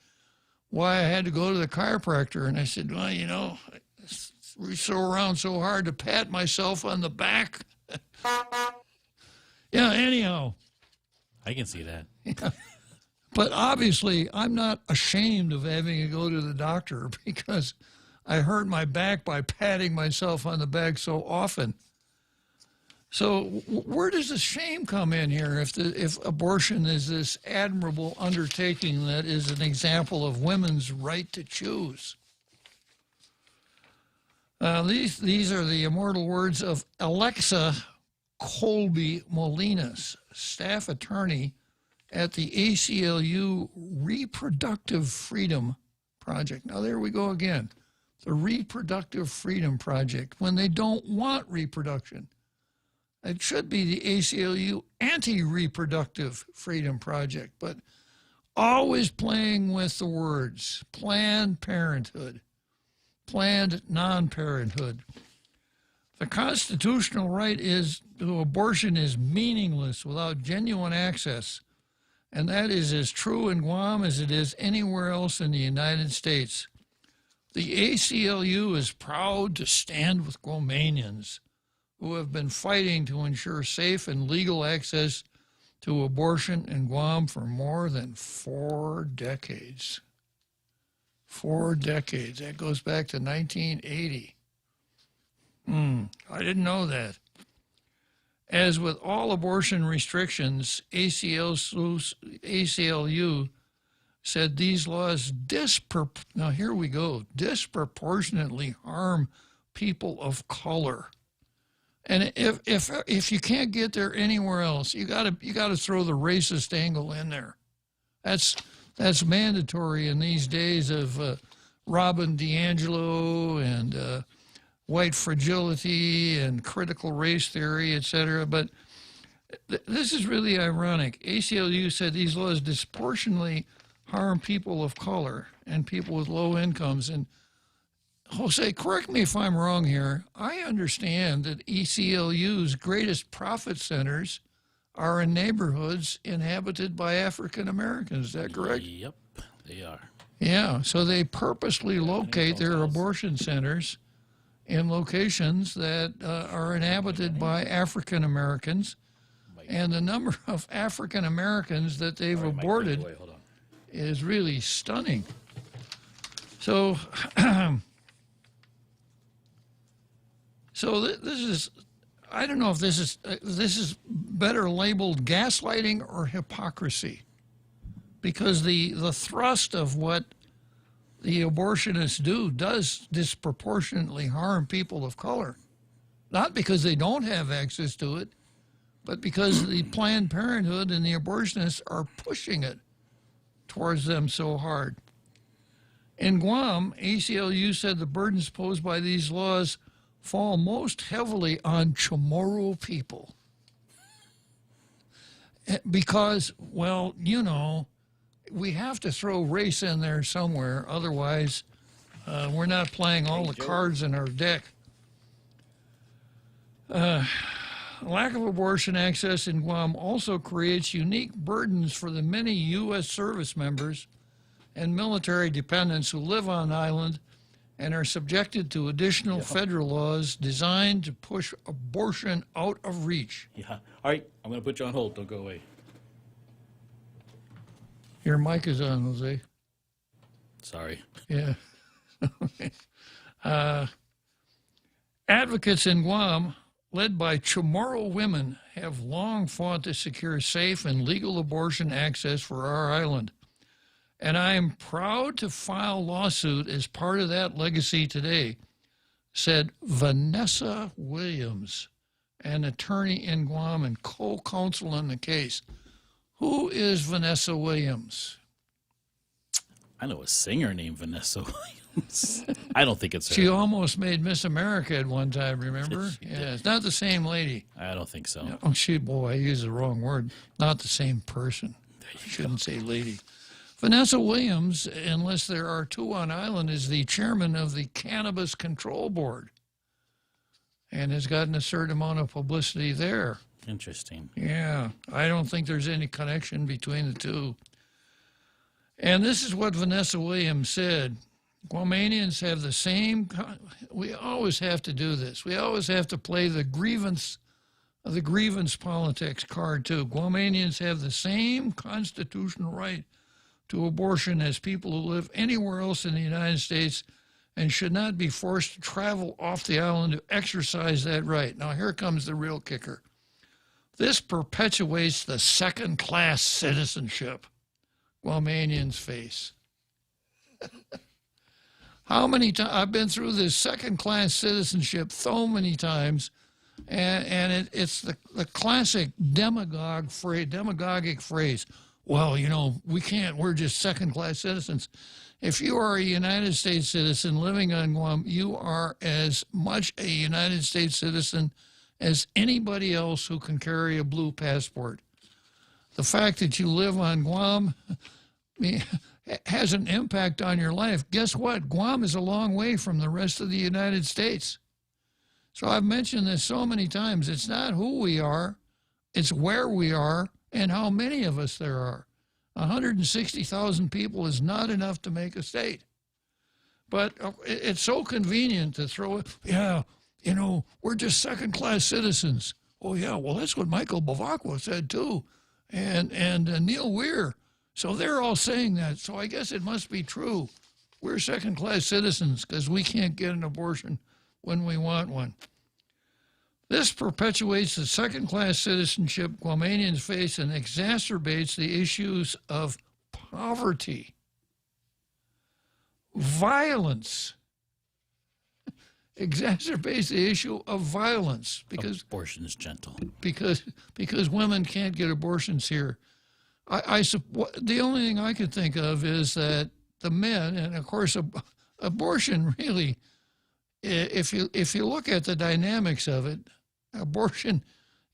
S16: why I had to go to the chiropractor. And I said, well, you know, I so around so hard to pat myself on the back. Yeah, anyhow.
S17: I can see that.
S16: Yeah. But obviously, I'm not ashamed of having to go to the doctor because I hurt my back by patting myself on the back so often. So where does the shame come in here if abortion is this admirable undertaking that is an example of women's right to choose? These are the immortal words of Alexa Colby Molinas, staff attorney at the ACLU Reproductive Freedom Project. Now, there we go again. The Reproductive Freedom Project, when they don't want reproduction. It should be the ACLU Anti-Reproductive Freedom Project, but always playing with the words. Planned Parenthood, Planned Non-Parenthood. The constitutional right to abortion is meaningless without genuine access, and that is as true in Guam as it is anywhere else in the United States. The ACLU is proud to stand with Guamanians who have been fighting to ensure safe and legal access to abortion in Guam for more than 4 decades. 4 decades. That goes back to 1980. I didn't know that. As with all abortion restrictions, ACLU said these laws now here we go, disproportionately harm people of color. And if you can't get there anywhere else, you gotta throw the racist angle in there. That's mandatory in these days of Robin DiAngelo and white fragility and critical race theory, etc. But this is really ironic. ACLU said these laws disproportionately harm people of color and people with low incomes. And Jose, correct me if I'm wrong here. I understand that ACLU's greatest profit centers are in neighborhoods inhabited by African Americans. Is that correct?
S17: Yep, they are.
S16: Yeah, so they purposely locate their abortion centers in locations that are inhabited by African Americans, and the number of African Americans that they've aborted is really stunning. So, this is, I don't know if this is better labeled gaslighting or hypocrisy, because the thrust of what the abortionists do does disproportionately harm people of color, not because they don't have access to it, but because the Planned Parenthood and the abortionists are pushing it towards them so hard. In Guam, ACLU said the burdens posed by these laws fall most heavily on Chamorro people. Because, well, you know, we have to throw race in there somewhere, otherwise we're not playing all the cards in our deck. Lack of abortion access in Guam also creates unique burdens for the many U.S. service members and military dependents who live on island and are subjected to additional federal laws designed to push abortion out of reach.
S17: Yeah. All right, I'm going to put you on hold. Don't go away.
S16: Your mic is on, Jose.
S17: Sorry.
S16: Yeah. Advocates in Guam, led by Chamorro women, have long fought to secure safe and legal abortion access for our island. And I am proud to file lawsuit as part of that legacy today, said Vanessa Williams, an attorney in Guam and co-counsel in the case. Who is Vanessa Williams?
S17: I know a singer named Vanessa Williams. I don't think it's her.
S16: She almost made Miss America at one time, remember? Yeah, it's not the same lady.
S17: I don't think so.
S16: No, boy, I used the wrong word. Not the same person. I shouldn't say lady. Vanessa Williams, unless there are two on island, is the chairman of the Cannabis Control Board and has gotten a certain amount of publicity there.
S17: Interesting.
S16: Yeah, I don't think there's any connection between the two. And this is what Vanessa Williams said. Guamanians have the same, we always have to do this. We always have to play the grievance politics card too. Guamanians have the same constitutional right to abortion as people who live anywhere else in the United States and should not be forced to travel off the island to exercise that right. Now here comes the real kicker. This perpetuates the second-class citizenship Guamanians face. How many times I've been through this second-class citizenship so many times, and it's the classic demagogic phrase. Well, you know, we can't. We're just second-class citizens. If you are a United States citizen living on Guam, you are as much a United States citizen as anybody else who can carry a blue passport. The fact that you live on Guam has an impact on your life. Guess what? Guam is a long way from the rest of the United States. So I've mentioned this so many times. It's not who we are, it's where we are and how many of us there are. 160,000 people is not enough to make a state. But it's so convenient to throw it, yeah, you know, we're just second-class citizens. Oh, yeah, well, that's what Michael Bavacqua said, too, and Neil Weir. So they're all saying that. So I guess it must be true. We're second-class citizens because we can't get an abortion when we want one. This perpetuates the second-class citizenship Guamanians face and exacerbates the issues of poverty, violence, exacerbates the issue of violence because
S17: abortion is gentle. Because
S16: women can't get abortions here. The only thing I could think of is that the men, and of course, abortion really, if you look at the dynamics of it, abortion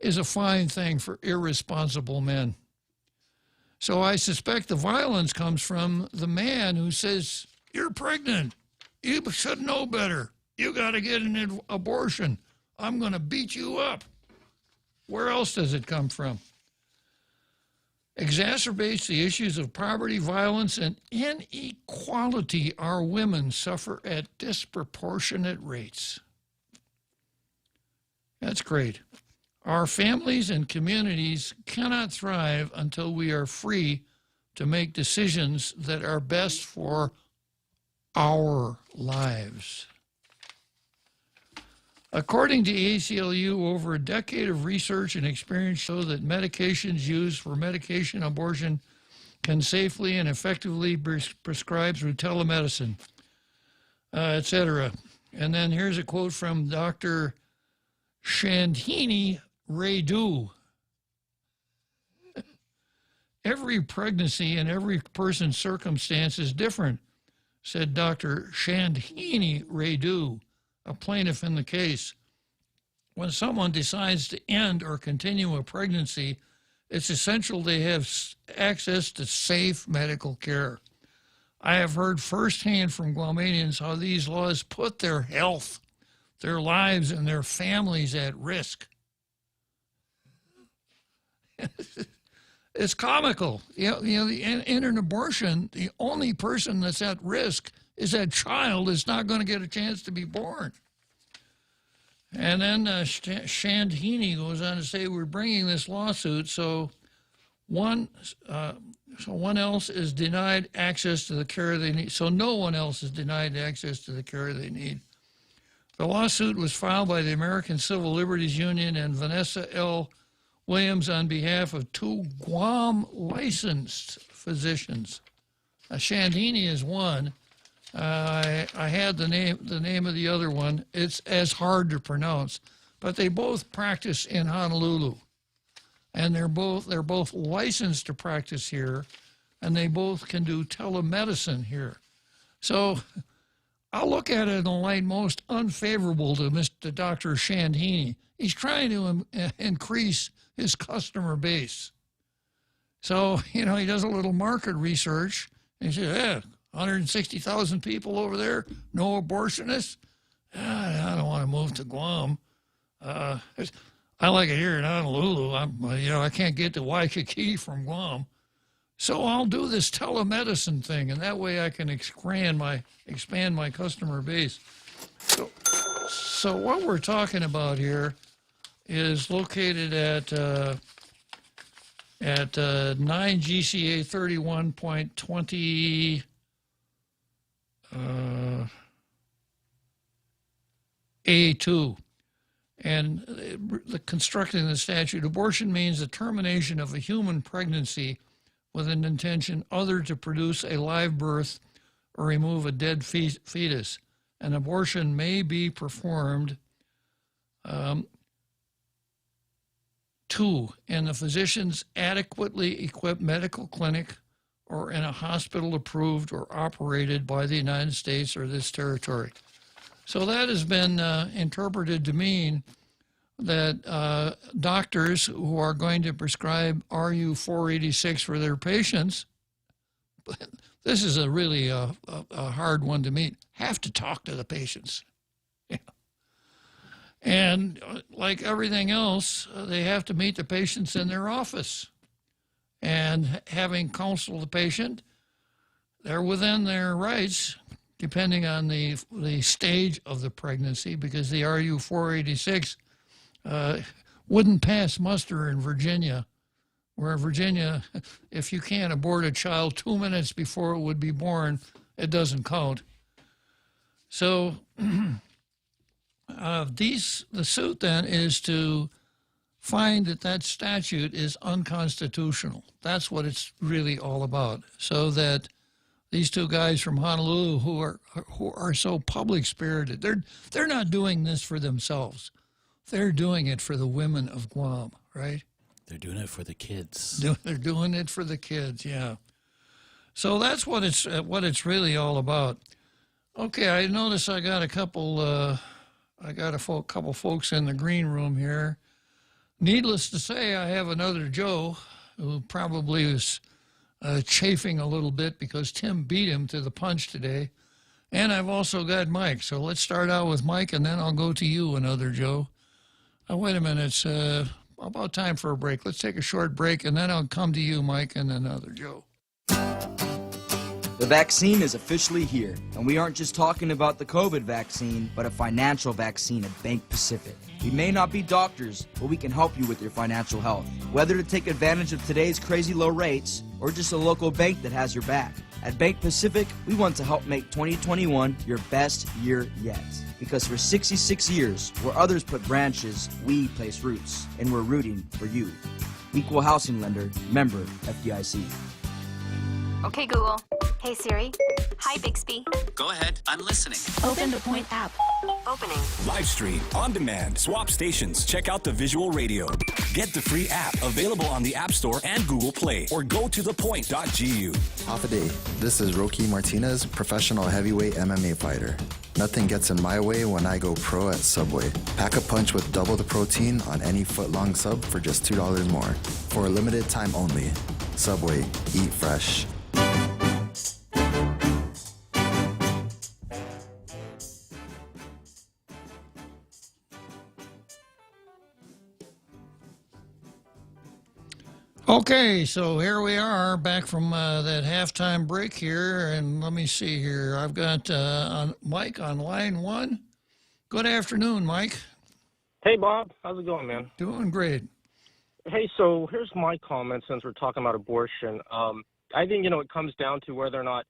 S16: is a fine thing for irresponsible men. So I suspect the violence comes from the man who says, "You're pregnant. You should know better. You got to get an abortion. I'm going to beat you up." Where else does it come from? Exacerbates the issues of poverty, violence, and inequality our women suffer at disproportionate rates. That's great. Our families and communities cannot thrive until we are free to make decisions that are best for our lives. According to ACLU, over a decade of research and experience show that medications used for medication abortion can safely and effectively be prescribed through telemedicine, etc. And then here's a quote from Dr. Shandhini Radu. Every pregnancy and every person's circumstance is different, said Dr. Shandhini Radu, a plaintiff in the case. When someone decides to end or continue a pregnancy, it's essential they have access to safe medical care. I have heard firsthand from Guamanians how these laws put their health, their lives, and their families at risk. It's comical. In an abortion, the only person that's at risk is that child is not going to get a chance to be born. And then Shandhini goes on to say, we're bringing this lawsuit so one else is denied access to the care they need. So no one else is denied access to the care they need. The lawsuit was filed by the American Civil Liberties Union and Vanessa L. Williams on behalf of two Guam licensed physicians. Shandhini is one. I had the name of the other one. It's as hard to pronounce, but they both practice in Honolulu, and they're both licensed to practice here, and they both can do telemedicine here. So I'll look at it in the light most unfavorable to Mr. Dr. Shandhini. He's trying to increase his customer base. So, he does a little market research, and he says, yeah, 160,000 people over there, no abortionists? I don't want to move to Guam. I like it here in Honolulu. I can't get to Waikiki from Guam. So I'll do this telemedicine thing, and that way I can expand my customer base. So what we're talking about here is located at 9 GCA 31.20 A2. And the constructing the statute, abortion means the termination of a human pregnancy with an intention other to produce a live birth or remove a dead fetus. An abortion may be performed in the physician's adequately equipped medical clinic or in a hospital approved or operated by the United States or this territory. So that has been interpreted to mean that doctors who are going to prescribe RU-486 for their patients, this is a really a hard one to meet, have to talk to the patients. Yeah. And like everything else, they have to meet the patients in their office. And having counseled the patient, they're within their rights, depending on the stage of the pregnancy, because the RU-486 wouldn't pass muster in Virginia, where Virginia, if you can't abort a child 2 minutes before it would be born, it doesn't count. So the suit then is to find that statute is unconstitutional. That's what it's really all about. So that these two guys from Honolulu who are so public spirited, they're not doing this for themselves. They're doing it for the women of Guam, right?
S17: They're doing it for the kids.
S16: They're doing it for the kids, yeah. So that's what it's really all about. Okay, I notice I got a couple couple folks in the green room here. Needless to say, I have another Joe who probably is chafing a little bit because Tim beat him to the punch today. And I've also got Mike. So let's start out with Mike, and then I'll go to you, another Joe. Wait a minute. It's about time for a break. Let's take a short break, and then I'll come to you, Mike, and another Joe.
S21: The vaccine is officially here, and we aren't just talking about the COVID vaccine, but a financial vaccine at Bank Pacific. We may not be doctors, but we can help you with your financial health. Whether to take advantage of today's crazy low rates, or just a local bank that has your back. At Bank Pacific, we want to help make 2021 your best year yet. Because for 66 years, where others put branches, we place roots, and we're rooting for you. Equal housing lender, member FDIC.
S22: Okay, Google. Hey, Siri. Hi, Bixby.
S23: Go ahead. I'm listening.
S22: Open the Point app. Opening.
S11: Live stream, on demand, swap stations, check out the visual radio. Get the free app available on the App Store and Google Play, or go to thepoint.gu.
S24: Half a day. This is Rocky Martinez, professional heavyweight MMA fighter. Nothing gets in my way when I go pro at Subway. Pack a punch with double the protein on any foot-long sub for just $2 more. For a limited time only. Subway. Eat fresh.
S16: Okay, so here we are back from that halftime break here, and let me see here. I've got Mike on line one. Good afternoon, Mike.
S25: Hey, Bob. How's it going, man?
S16: Doing great.
S25: Hey, so here's my comment since we're talking about abortion. I think, it comes down to whether or not,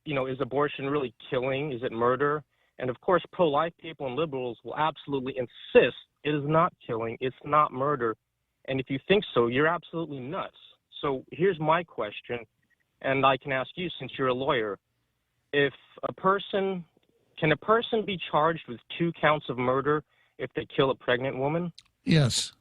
S25: is abortion really killing? Is it murder? And, of course, pro-life people and liberals will absolutely insist it is not killing, it's not murder. And if you think so, you're absolutely nuts. So here's my question, and I can ask you since you're a lawyer. Can a person be charged with 2 counts of murder if they kill a pregnant woman?
S16: Yes.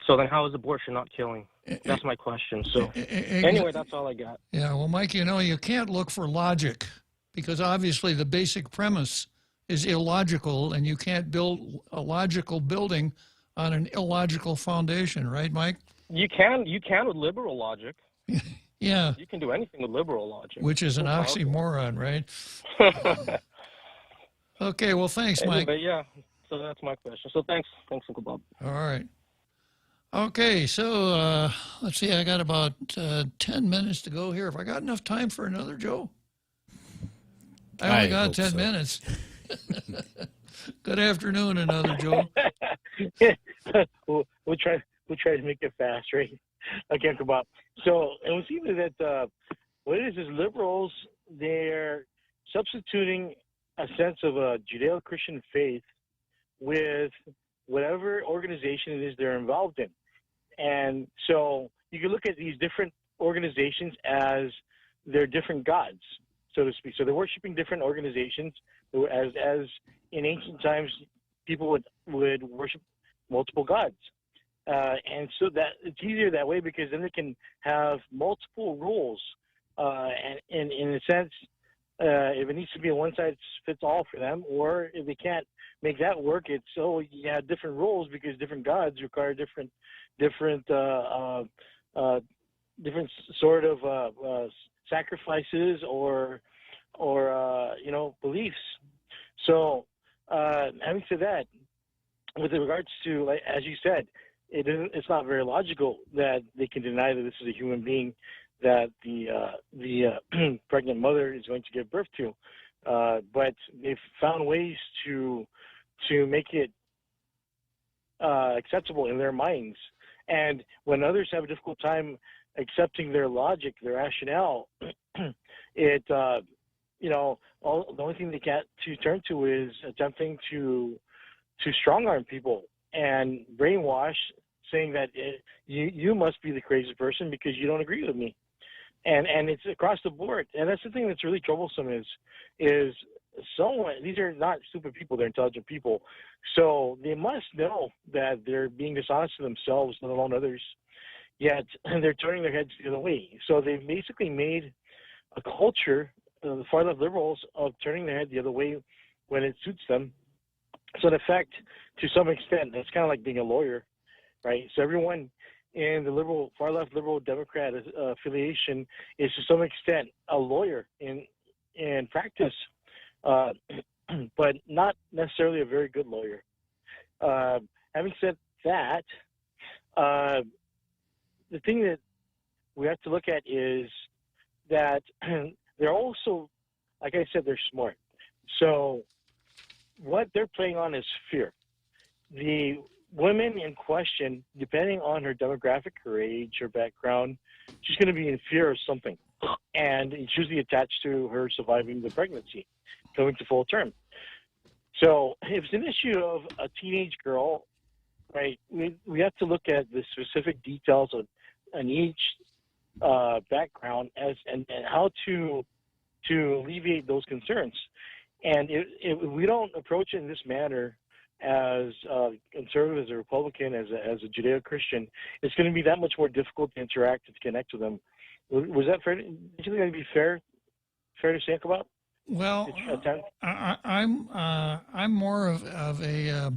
S25: So then how is abortion not killing? That's my question. So anyway, that's all I got.
S16: Yeah, well, Mike, you can't look for logic because obviously the basic premise is illogical, and you can't build a logical building on an illogical foundation, right, Mike?
S25: You can with liberal logic.
S16: Yeah.
S25: You can do anything with liberal logic.
S16: Which is an oxymoron, right? Okay, well, thanks, Mike.
S25: Anyway, yeah, so that's my question. So thanks, Uncle Bob.
S16: All right. Okay, so let's see. I got about 10 minutes to go here. Have I got enough time for another, Joe? I only got 10 minutes. Good afternoon, another Joe.
S1: we'll try to make it fast, right? Okay, come up. So it was either that what it is liberals, they're substituting a sense of a Judeo-Christian faith with whatever organization it is they're involved in. And so you can look at these different organizations as they're different gods, so to speak. So they're worshiping different organizations, as in ancient times people would worship multiple gods. And so that it's easier that way because then they can have multiple rules. And in a sense, if it needs to be a one-size-fits-all for them, or if they can't make that work, it's you have different rules because different gods require different sort of sacrifices or beliefs. So having said that, with regards to, like, as you said, it's not very logical that they can deny that this is a human being that the pregnant mother is going to give birth to, but they've found ways to make it acceptable in their minds. And when others have a difficult time accepting their logic, their rationale, the only thing they get to turn to is attempting to strong arm people and brainwash, saying that you must be the crazy person because you don't agree with me. And it's across the board. And that's the thing that's really troublesome is these are not stupid people, they're intelligent people. So they must know that they're being dishonest to themselves, let alone others, yet they're turning their heads the other way. So they've basically made a culture, the far left liberals, of turning their head the other way when it suits them. So in effect, to some extent, it's kind of like being a lawyer, right? So everyone in the far left liberal Democrat affiliation is to some extent a lawyer in practice, but not necessarily a very good lawyer. Having said that, the thing that we have to look at is that they're also, like I said, they're smart. So what they're playing on is fear. The women in question, depending on her demographic, her age, her background, she's going to be in fear of something. And it's usually attached to her surviving the pregnancy, coming to full term. So if it's an issue of a teenage girl, right, we have to look at the specific details on each background and how to alleviate those concerns. And if we don't approach it in this manner, as conservative, as a Republican, as a Judeo-Christian, it's going to be that much more difficult to interact and to connect with them. Was that fair? Did you think that would be fair to think about?
S16: Well, I'm more of a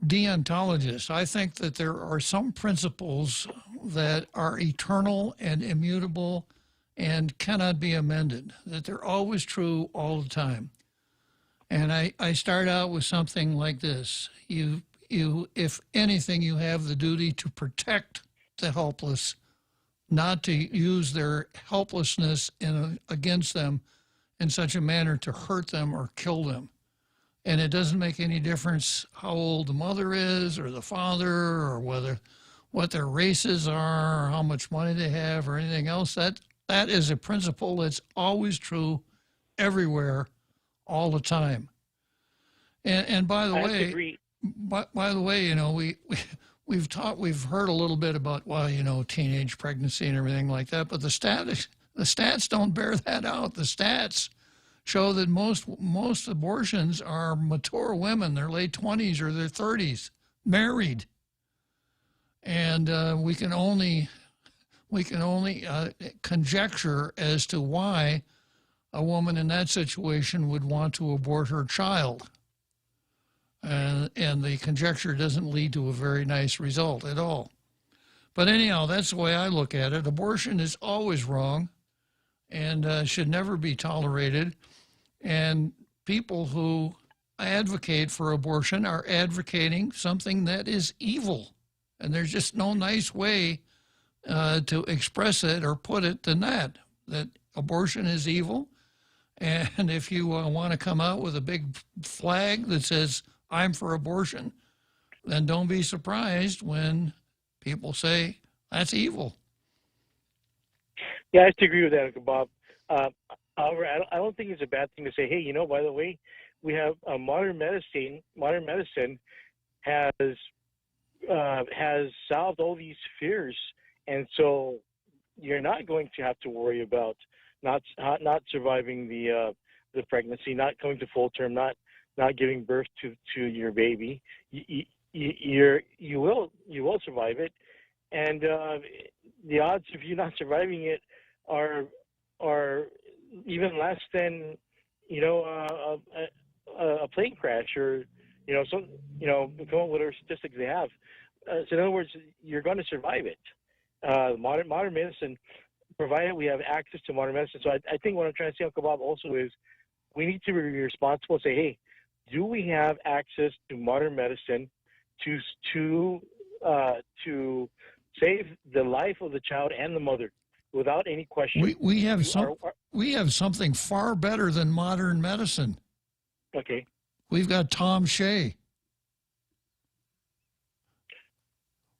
S16: deontologist. I think that there are some principles that are eternal and immutable and cannot be amended, that they're always true all the time. And I start out with something like this. You, if anything, you have the duty to protect the helpless, not to use their helplessness against them in such a manner to hurt them or kill them. And it doesn't make any difference how old the mother is or the father or what their races are or how much money they have or anything else. That is a principle that's always true everywhere, all the time. And by the way, by the way, we've heard a little bit about, teenage pregnancy and everything like that, but the stats don't bear that out. The stats show that most abortions are mature women, their late 20s or their 30s, married. And we can only conjecture as to why a woman in that situation would want to abort her child. And the conjecture doesn't lead to a very nice result at all. But anyhow, that's the way I look at it. Abortion is always wrong and should never be tolerated. And people who advocate for abortion are advocating something that is evil. And there's just no nice way to express it or put it than that abortion is evil. And if you want to come out with a big flag that says, I'm for abortion, then don't be surprised when people say, that's evil.
S1: Yeah, I have to agree with that, Uncle Bob. However, I don't think it's a bad thing to say, hey, by the way, we have modern medicine. Modern medicine has solved all these fears, and so you're not going to have to worry about not surviving the pregnancy, not going to full term, not giving birth to your baby. You will survive it, and the odds of you not surviving it are even less than a plane crash or come up with whatever statistics they have. So in other words, you're going to survive it. Modern medicine, provided we have access to modern medicine. So I think what I'm trying to say, Uncle Bob, also is we need to be responsible and say, hey, do we have access to modern medicine to save the life of the child and the mother without any question?
S16: We have something far better than modern medicine.
S1: Okay.
S16: We've got Tom Shea.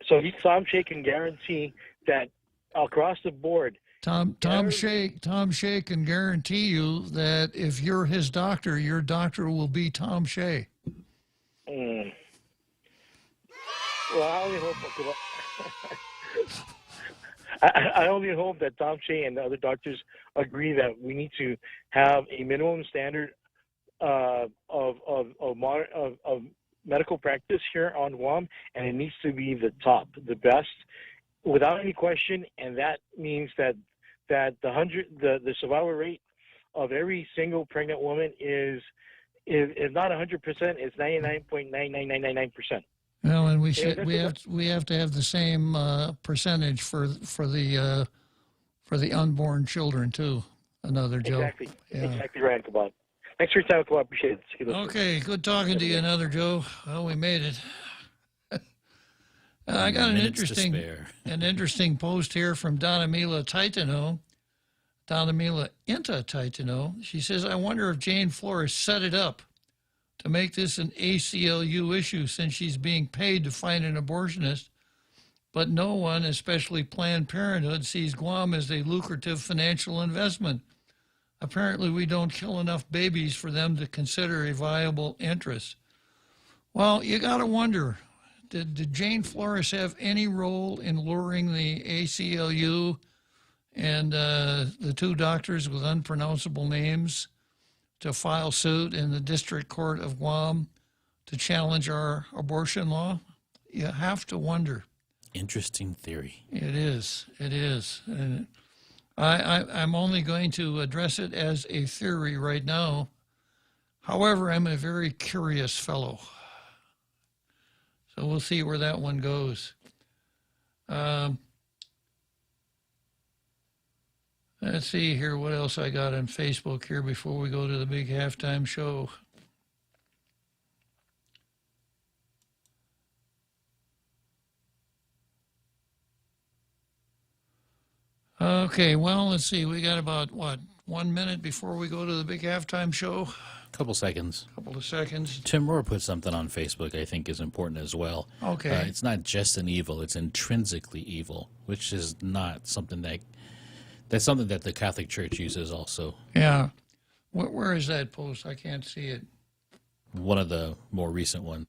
S1: So Tom Shea can guarantee that across the board.
S16: Tom Shea can guarantee you that if you're his doctor, your doctor will be Tom Shea.
S1: Well, I only hope. I only hope that Tom Shea and the other doctors agree that we need to have a minimum standard of medical practice here on Guam, and it needs to be the top, the best, without any question. And that means that the survival rate of every single pregnant woman is not 100%, it's 99.99999%.
S16: Well, and we have to have the same percentage for the unborn children too. Another Joe.
S1: Exactly.
S16: Yeah.
S1: Exactly right, Bob. Thanks for your time, Bob. Appreciate it.
S16: Okay, good talking to you, another Joe. Well, we made it. I got an interesting post here from Donamila Taitano. Donamila Inta Taitano. She says, I wonder if Jane Flores set it up to make this an ACLU issue since she's being paid to find an abortionist, but no one, especially Planned Parenthood, sees Guam as a lucrative financial investment. Apparently, we don't kill enough babies for them to consider a viable interest. Well, you got to wonder, did Jane Flores have any role in luring the ACLU and the two doctors with unpronounceable names to file suit in the District Court of Guam to challenge our abortion law? You have to wonder.
S17: Interesting theory.
S16: It is. And I'm only going to address it as a theory right now. However, I'm a very curious fellow. So we'll see where that one goes. Let's see here what else I got on Facebook here before we go to the big halftime show. Okay, well, let's see. We got about, 1 minute before we go to the big halftime show?
S17: Couple seconds.
S16: Couple of seconds.
S17: Tim Rohr put something on Facebook I think is important as well.
S16: Okay.
S17: It's not just an evil, it's intrinsically evil, which is not something that's something that the Catholic Church uses also.
S16: Yeah. Where is that post? I can't see it.
S17: One of the more recent ones.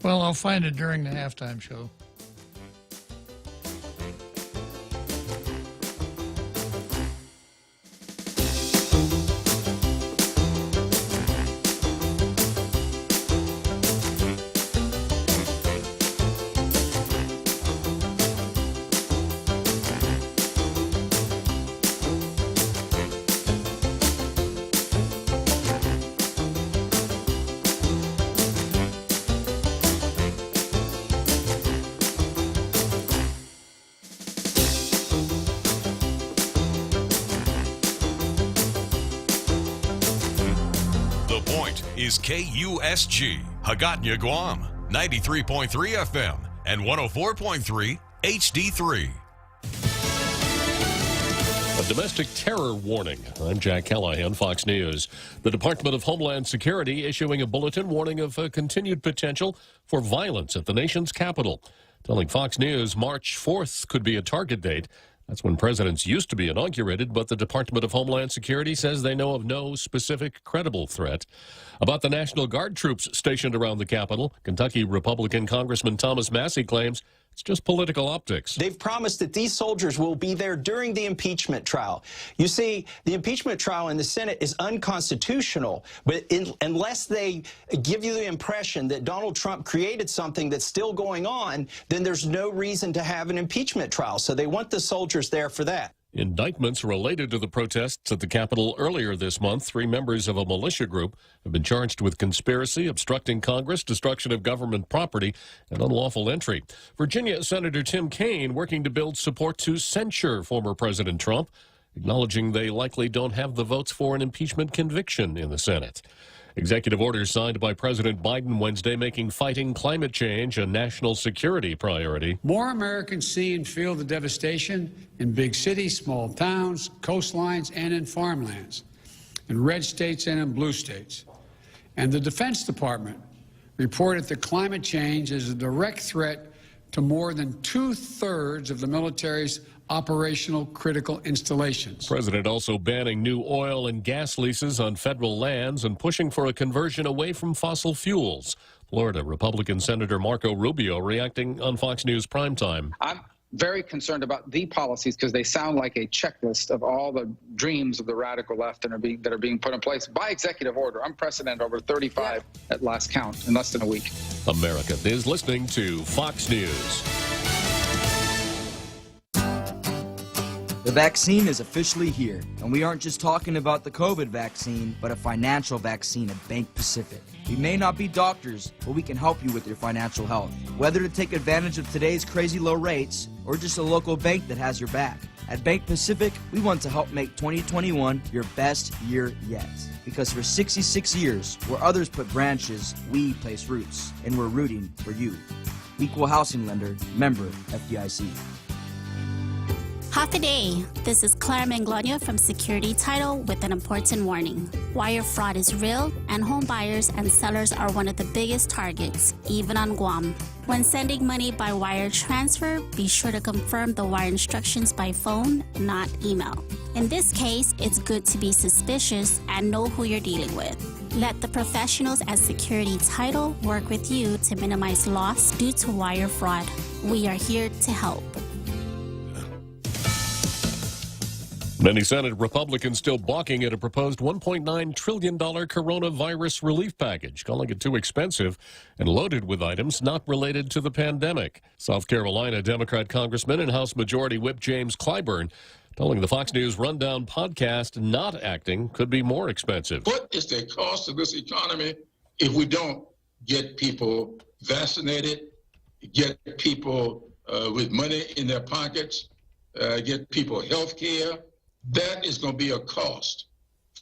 S16: Well, I'll find it during the halftime show.
S7: is KUSG, Hagåtña, Guam, 93.3 FM and 104.3 HD3.
S2: A domestic terror warning. I'm Jack Callahan, Fox News. The Department of Homeland Security issuing a bulletin warning of continued potential for violence at the nation's capital, telling Fox News March 4th could be a target date. That's when presidents used to be inaugurated, but the Department of Homeland Security says they know of no specific credible threat. About the National Guard troops stationed around the Capitol, Kentucky Republican Congressman Thomas Massie claims it's just political optics.
S3: They've promised that these soldiers will be there during the impeachment trial. You see, the impeachment trial in the Senate is unconstitutional, but unless they give you the impression that Donald Trump created something that's still going on, then there's no reason to have an impeachment trial. So they want the soldiers there for that.
S2: Indictments related to the protests at the Capitol earlier this month. 3 members of a militia group have been charged with conspiracy, obstructing Congress, destruction of government property, and unlawful entry. Virginia Senator Tim Kaine working to build support to censure former President Trump, acknowledging they likely don't have the votes for an impeachment conviction in the Senate. Executive orders signed by President Biden Wednesday making fighting climate change a national security priority.
S4: More Americans see and feel the devastation in big cities, small towns, coastlines, and in farmlands, in red states and in blue states. And the Defense Department reported that climate change is a direct threat to more than 2/3 of the military's operational critical installations.
S2: The president also banning new oil and gas leases on federal lands and pushing for a conversion away from fossil fuels. Florida Republican Senator Marco Rubio reacting on Fox News Primetime.
S5: I'm very concerned about the policies because they sound like a checklist of all the dreams of the radical left that are being put in place by executive order. Unprecedented, over 35 at last count in less than a week.
S2: America is listening to Fox News.
S21: The vaccine is officially here, and we aren't just talking about the COVID vaccine, but a financial vaccine at Bank Pacific. We may not be doctors, but we can help you with your financial health. Whether to take advantage of today's crazy low rates, or just a local bank that has your back. At Bank Pacific, we want to help make 2021 your best year yet. Because for 66 years, where others put branches, we place roots, and we're rooting for you. Equal housing lender, member FDIC.
S6: Half a day. This is Claire Manglona from Security Title with an important warning. Wire fraud is real, and home buyers and sellers are one of the biggest targets, even on Guam. When sending money by wire transfer, be sure to confirm the wire instructions by phone, not email. In this case, it's good to be suspicious and know who you're dealing with. Let the professionals at Security Title work with you to minimize loss due to wire fraud. We are here to help.
S2: Many Senate Republicans still balking at a proposed $1.9 trillion coronavirus relief package, calling it too expensive and loaded with items not related to the pandemic. South Carolina Democrat Congressman and House Majority Whip James Clyburn telling the Fox News Rundown podcast not acting could be more expensive.
S23: What is the cost of this economy if we don't get people vaccinated, get people with money in their pockets, get people health care? That is going to be a cost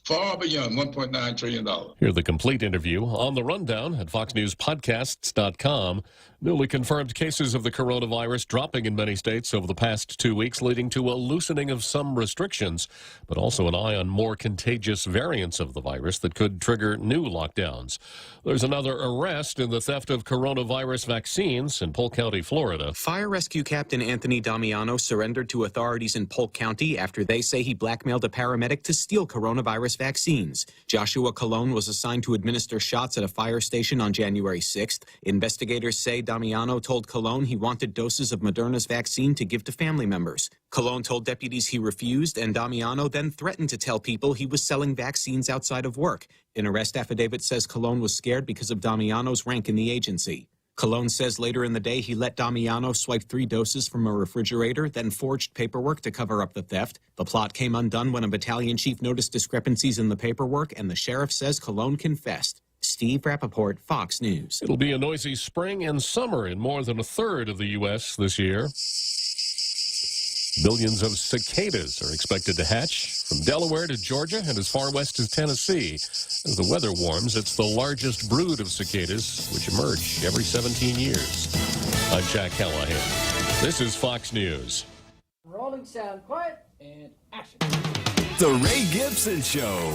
S23: far beyond $1.9 trillion.
S2: Hear the complete interview on the Rundown at foxnewspodcasts.com. Newly confirmed cases of the coronavirus dropping in many states over the past 2 weeks, leading to a loosening of some restrictions, but also an eye on more contagious variants of the virus that could trigger new lockdowns. There's another arrest in the theft of coronavirus vaccines in Polk County, Florida.
S8: Fire rescue captain Anthony Damiano surrendered to authorities in Polk County after they say he blackmailed a paramedic to steal coronavirus vaccines. Joshua Colon was assigned to administer shots at a fire station on January 6th. Investigators say Damiano told Colon he wanted doses of Moderna's vaccine to give to family members. Colon told deputies he refused, and Damiano then threatened to tell people he was selling vaccines outside of work. An arrest affidavit says Colon was scared because of Damiano's rank in the agency. Colon says later in the day he let Damiano swipe 3 doses from a refrigerator, then forged paperwork to cover up the theft. The plot came undone when a battalion chief noticed discrepancies in the paperwork, and the sheriff says Colon confessed. Steve Rappaport, Fox News.
S2: It'll be a noisy spring and summer in more than a third of the U.S. this year. Billions of cicadas are expected to hatch from Delaware to Georgia and as far west as Tennessee. As the weather warms, it's the largest brood of cicadas, which emerge every 17 years. I'm Jack Callahan. This is Fox News.
S9: Rolling sound, quiet, and action.
S11: The Ray Gibson Show,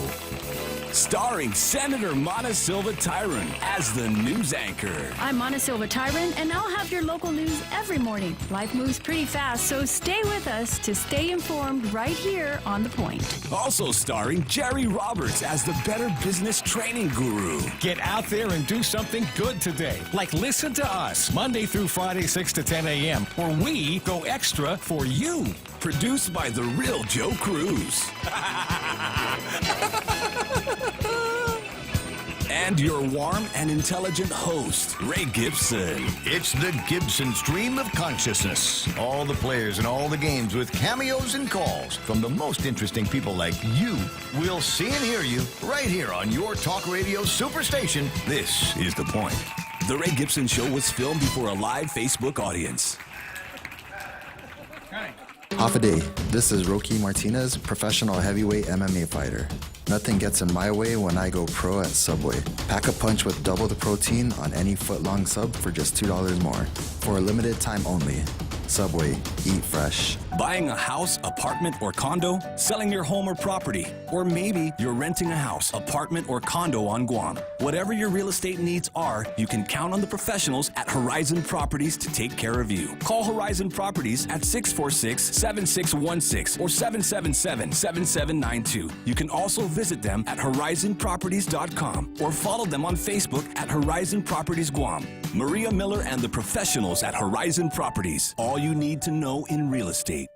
S11: starring Senator Mona Silva Tyron as the news anchor.
S10: I'm Mona Silva Tyron, and I'll have your local news every morning. Life moves pretty fast, so stay with us to stay informed right here on The Point.
S11: Also starring Jerry Roberts as the Better Business Training Guru.
S13: Get out there and do something good today, like listen to us Monday through Friday, 6 to 10 a.m., where we go extra for you.
S11: Produced by the real Joe Cruz. And your warm and intelligent host, Ray Gibson.
S12: It's the Gibson Stream of Consciousness. All the players and all the games with cameos and calls from the most interesting people like you. We'll see and hear you right here on your talk radio superstation. This is The Point.
S11: The Ray Gibson Show was filmed before a live Facebook audience.
S24: Half a day. This is Rocky Martinez, professional heavyweight MMA fighter. Nothing gets in my way when I go pro at Subway. Pack a punch with double the protein on any foot-long sub for just $2 more. For a limited time only. Subway. Eat fresh.
S11: Buying a house, apartment, or condo? Selling your home or property? Or maybe you're renting a house, apartment, or condo on Guam. Whatever your real estate needs are, you can count on the professionals at Horizon Properties to take care of you. Call Horizon Properties at 646-7616 or 777-7792. You can also visit them at horizonproperties.com or follow them on Facebook at Horizon Properties Guam. Maria Miller and the professionals at Horizon Properties. All you need to know in real estate.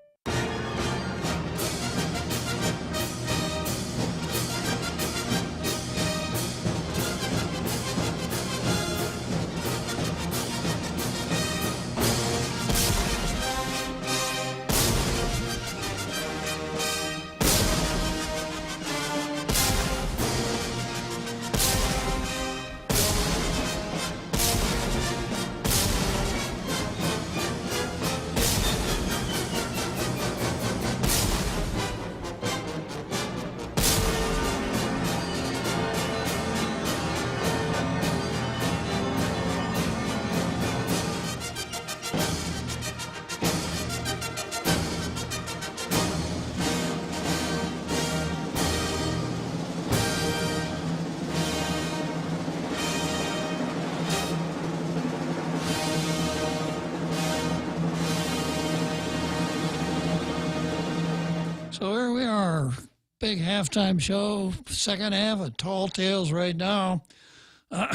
S16: So here we are, big halftime show, second half of Tall Tales right now.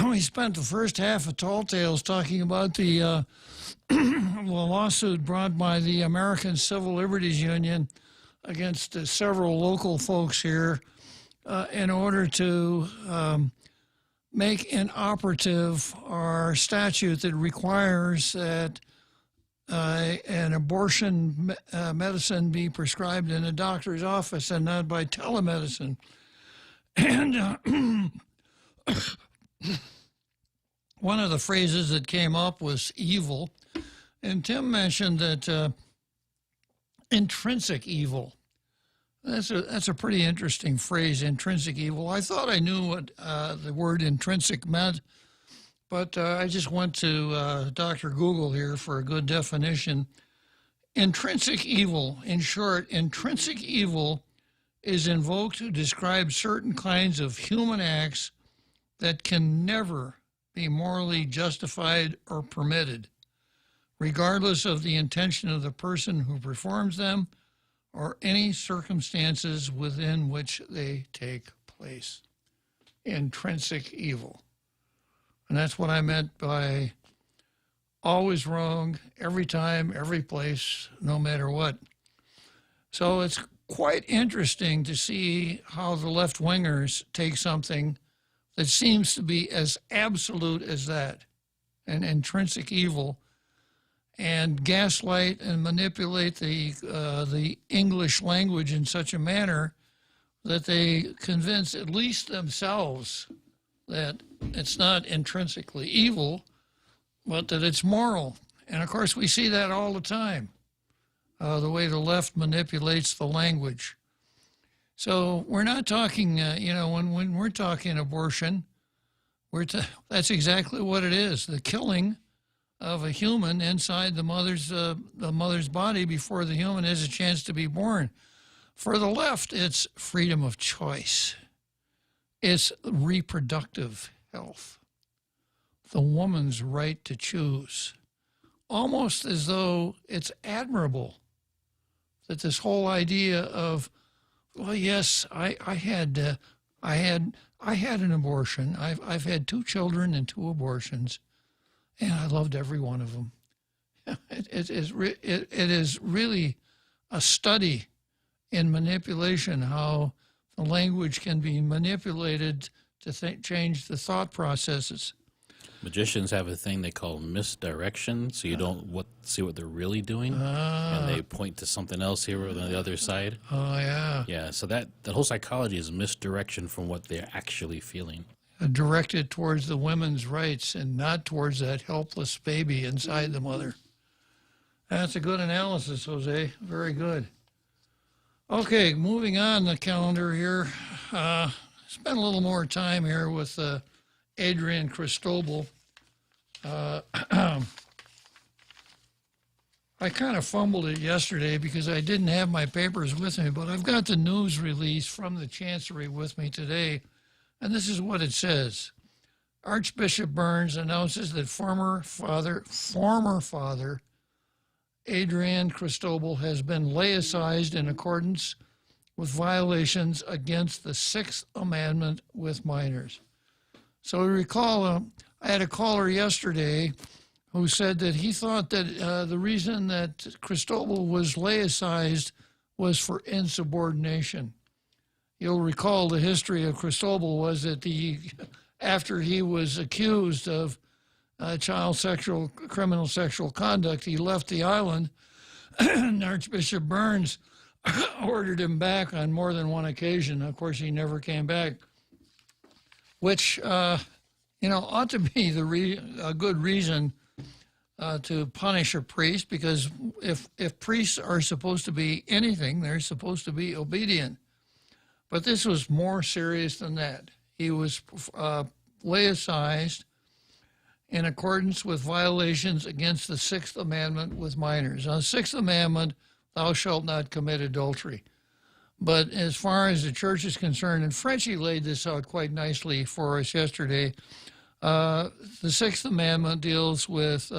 S16: We spent the first half of Tall Tales talking about the lawsuit brought by the American Civil Liberties Union against several local folks here in order to make inoperative our statute that requires that an abortion medicine be prescribed in a doctor's office and not by telemedicine. And one of the phrases that came up was evil. And Tim mentioned that intrinsic evil. That's a pretty interesting phrase, intrinsic evil. I thought I knew what the word intrinsic meant, but I just went to Dr. Google here for a good definition. Intrinsic evil, in short, intrinsic evil is invoked to describe certain kinds of human acts that can never be morally justified or permitted, regardless of the intention of the person who performs them or any circumstances within which they take place. Intrinsic evil. And that's what I meant by always wrong, every time, every place, no matter what. So it's quite interesting to see how the left-wingers take something that seems to be as absolute as that, an intrinsic evil, and gaslight and manipulate the English language in such a manner that they convince at least themselves that it's not intrinsically evil, but that it's moral. And of course, we see that all the time. the way the left manipulates the language. So we're not talking, when we're talking abortion, that's exactly what it is, the killing of a human inside the mother's body before the human has a chance to be born. For the left, it's freedom of choice. It's reproductive health, the woman's right to choose, almost as though it's admirable that this whole idea of, well, yes, I had an abortion. I've had 2 children and 2 abortions, and I loved every one of them. It is really a study in manipulation, how the language can be manipulated to change the thought processes.
S17: Magicians have a thing they call misdirection, so you don't see what they're really doing, and they point to something else here on the other side.
S16: Oh, yeah.
S17: Yeah, so that whole psychology is misdirection from what they're actually feeling.
S16: Directed towards the women's rights and not towards that helpless baby inside the mother. That's a good analysis, Jose. Very good. Okay, moving on the calendar here. Spend a little more time here with Adrian Cristobal. I kind of fumbled it yesterday because I didn't have my papers with me, but I've got the news release from the Chancery with me today, and this is what it says. Archbishop Burns announces that former father Adrian Cristobal has been laicized in accordance with violations against the Sixth Amendment with minors. So recall, I had a caller yesterday who said that he thought that the reason that Cristobal was laicized was for insubordination. You'll recall the history of Cristobal was that after he was accused of criminal sexual conduct, he left the island, and Archbishop Burns ordered him back on more than one occasion. Of course, he never came back, which, ought to be a good reason to punish a priest, because if priests are supposed to be anything, they're supposed to be obedient. But this was more serious than that. He was laicized in accordance with violations against the Sixth Amendment with minors. Now, the Sixth Amendment, thou shalt not commit adultery. But as far as the church is concerned, and Frenchie laid this out quite nicely for us yesterday, the Sixth Amendment deals with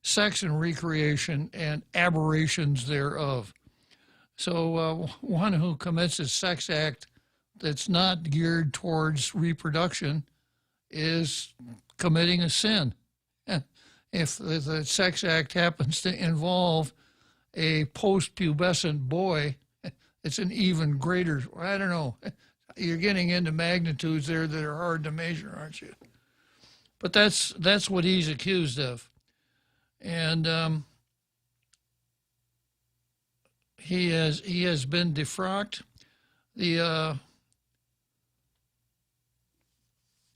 S16: sex and recreation and aberrations thereof. So one who commits a sex act that's not geared towards reproduction is committing a sin. If the sex act happens to involve a post-pubescent boy, it's an even greater, I don't know, you're getting into magnitudes there that are hard to measure, aren't you? But that's what he's accused of. And he has been defrocked.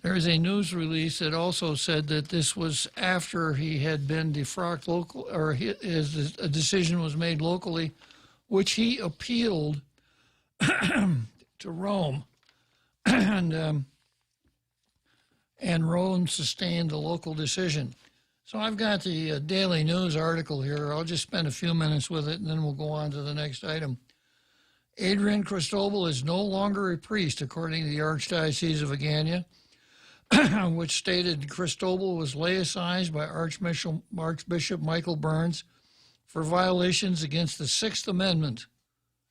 S16: There is a news release that also said that this was after he had been defrocked a decision was made locally, which he appealed to Rome, and Rome sustained the local decision. So I've got the Daily News article here. I'll just spend a few minutes with it, and then we'll go on to the next item. Adrian Cristobal is no longer a priest, according to the Archdiocese of Agania, which stated Cristobal was laicized by Archbishop Michael Burns for violations against the Sixth Amendment,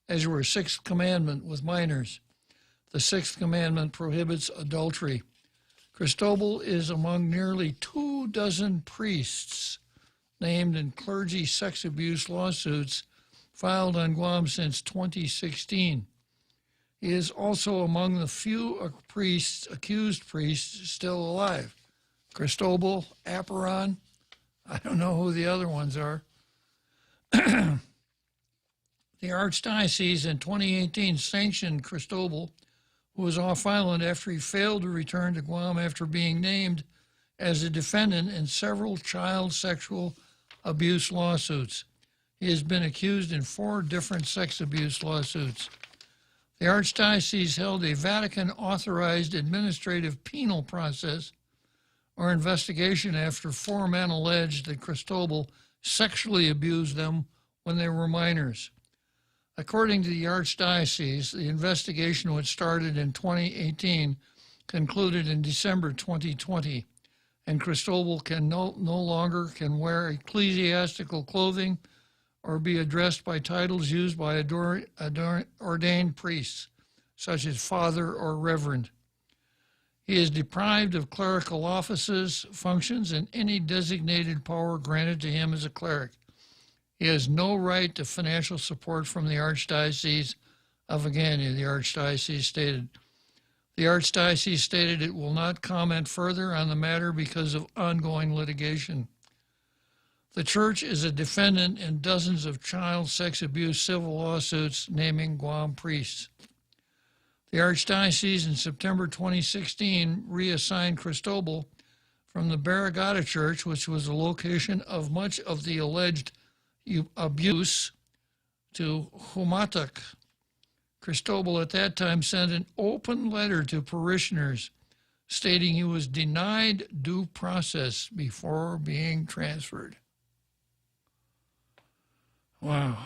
S16: as were Sixth Commandment with minors. The Sixth Commandment prohibits adultery. Cristobal is among nearly 24 priests named in clergy sex abuse lawsuits filed on Guam since 2016. He is also among the few accused priests still alive. Cristobal, Aparon, I don't know who the other ones are. The Archdiocese in 2018 sanctioned Cristobal, who was off island after he failed to return to Guam after being named as a defendant in several child sexual abuse lawsuits. He has been accused in 4 different sex abuse lawsuits. The Archdiocese held a Vatican-authorized administrative penal process or investigation after 4 men alleged that Cristobal sexually abused them when they were minors. According to the Archdiocese, the investigation, which started in 2018, concluded in December 2020, and Cristobal no longer can wear ecclesiastical clothing or be addressed by titles used by ordained priests, such as Father or Reverend. He is deprived of clerical offices, functions, and any designated power granted to him as a cleric. He has no right to financial support from the Archdiocese of Agania, the Archdiocese stated. The Archdiocese stated it will not comment further on the matter because of ongoing litigation. The Church is a defendant in dozens of child sex abuse civil lawsuits naming Guam priests. The Archdiocese in September 2016 reassigned Cristobal from the Barrigada Church, which was the location of much of the alleged abuse, to Humatak. Cristobal at that time sent an open letter to parishioners stating he was denied due process before being transferred. Wow.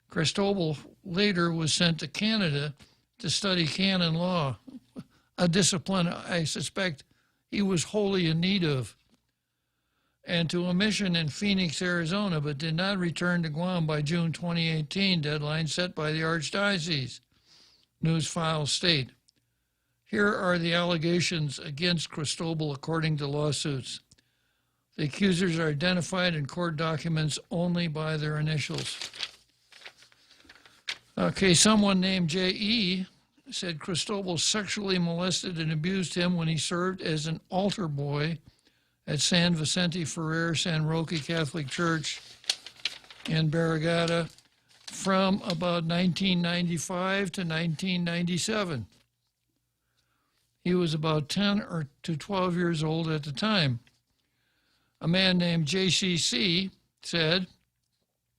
S16: Cristobal later was sent to Canada to study canon law, a discipline I suspect he was wholly in need of, and to a mission in Phoenix, Arizona, but did not return to Guam by June 2018, deadline set by the Archdiocese, news files state. Here are the allegations against Cristobal according to lawsuits. The accusers are identified in court documents only by their initials. Okay, someone named J.E. said Cristobal sexually molested and abused him when he served as an altar boy at San Vicente Ferrer San Roque Catholic Church in Barrigada from about 1995 to 1997. He was about 10 or to 12 years old at the time. A man named JCC said,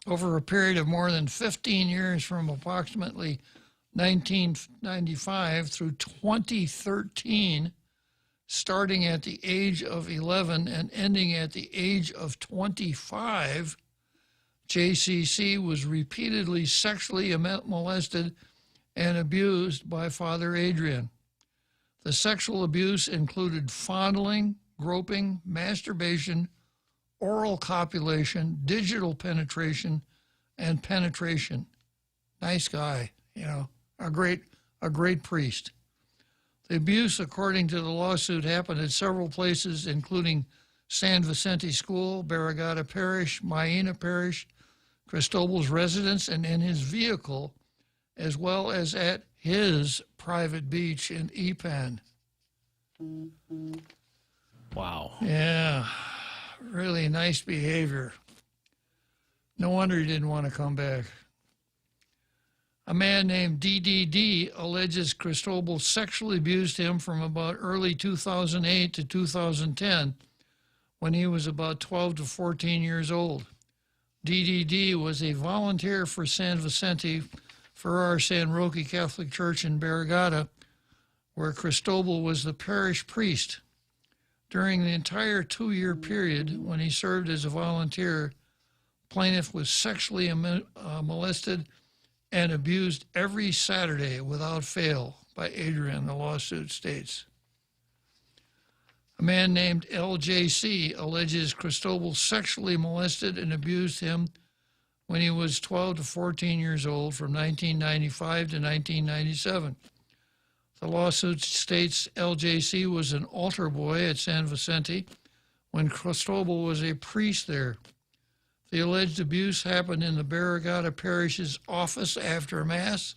S16: over a period of more than 15 years from approximately 1995 through 2013, starting at the age of 11 and ending at the age of 25, JCC was repeatedly sexually molested and abused by Father Adrian. The sexual abuse included fondling, groping, masturbation, oral copulation, digital penetration, and penetration. Nice guy, you know, a great priest. The abuse, according to the lawsuit, happened at several places, including San Vicente School, Barrigada Parish, Maina Parish, Cristobal's residence, and in his vehicle, as well as at his private beach in Ipan.
S17: Wow.
S16: Yeah, really nice behavior. No wonder he didn't want to come back. A man named DDD alleges Cristobal sexually abused him from about early 2008 to 2010, when he was about 12 to 14 years old. DDD was a volunteer for San Vicente Ferrer San Roque Catholic Church in Barrigada, where Cristobal was the parish priest. During the entire 2-year period when he served as a volunteer, plaintiff was sexually molested and abused every Saturday without fail by Adrian, the lawsuit states. A man named LJC alleges Cristobal sexually molested and abused him when he was 12 to 14 years old from 1995 to 1997. The lawsuit states LJC was an altar boy at San Vicente when Cristobal was a priest there. The alleged abuse happened in the Barrigada Parish's office after Mass,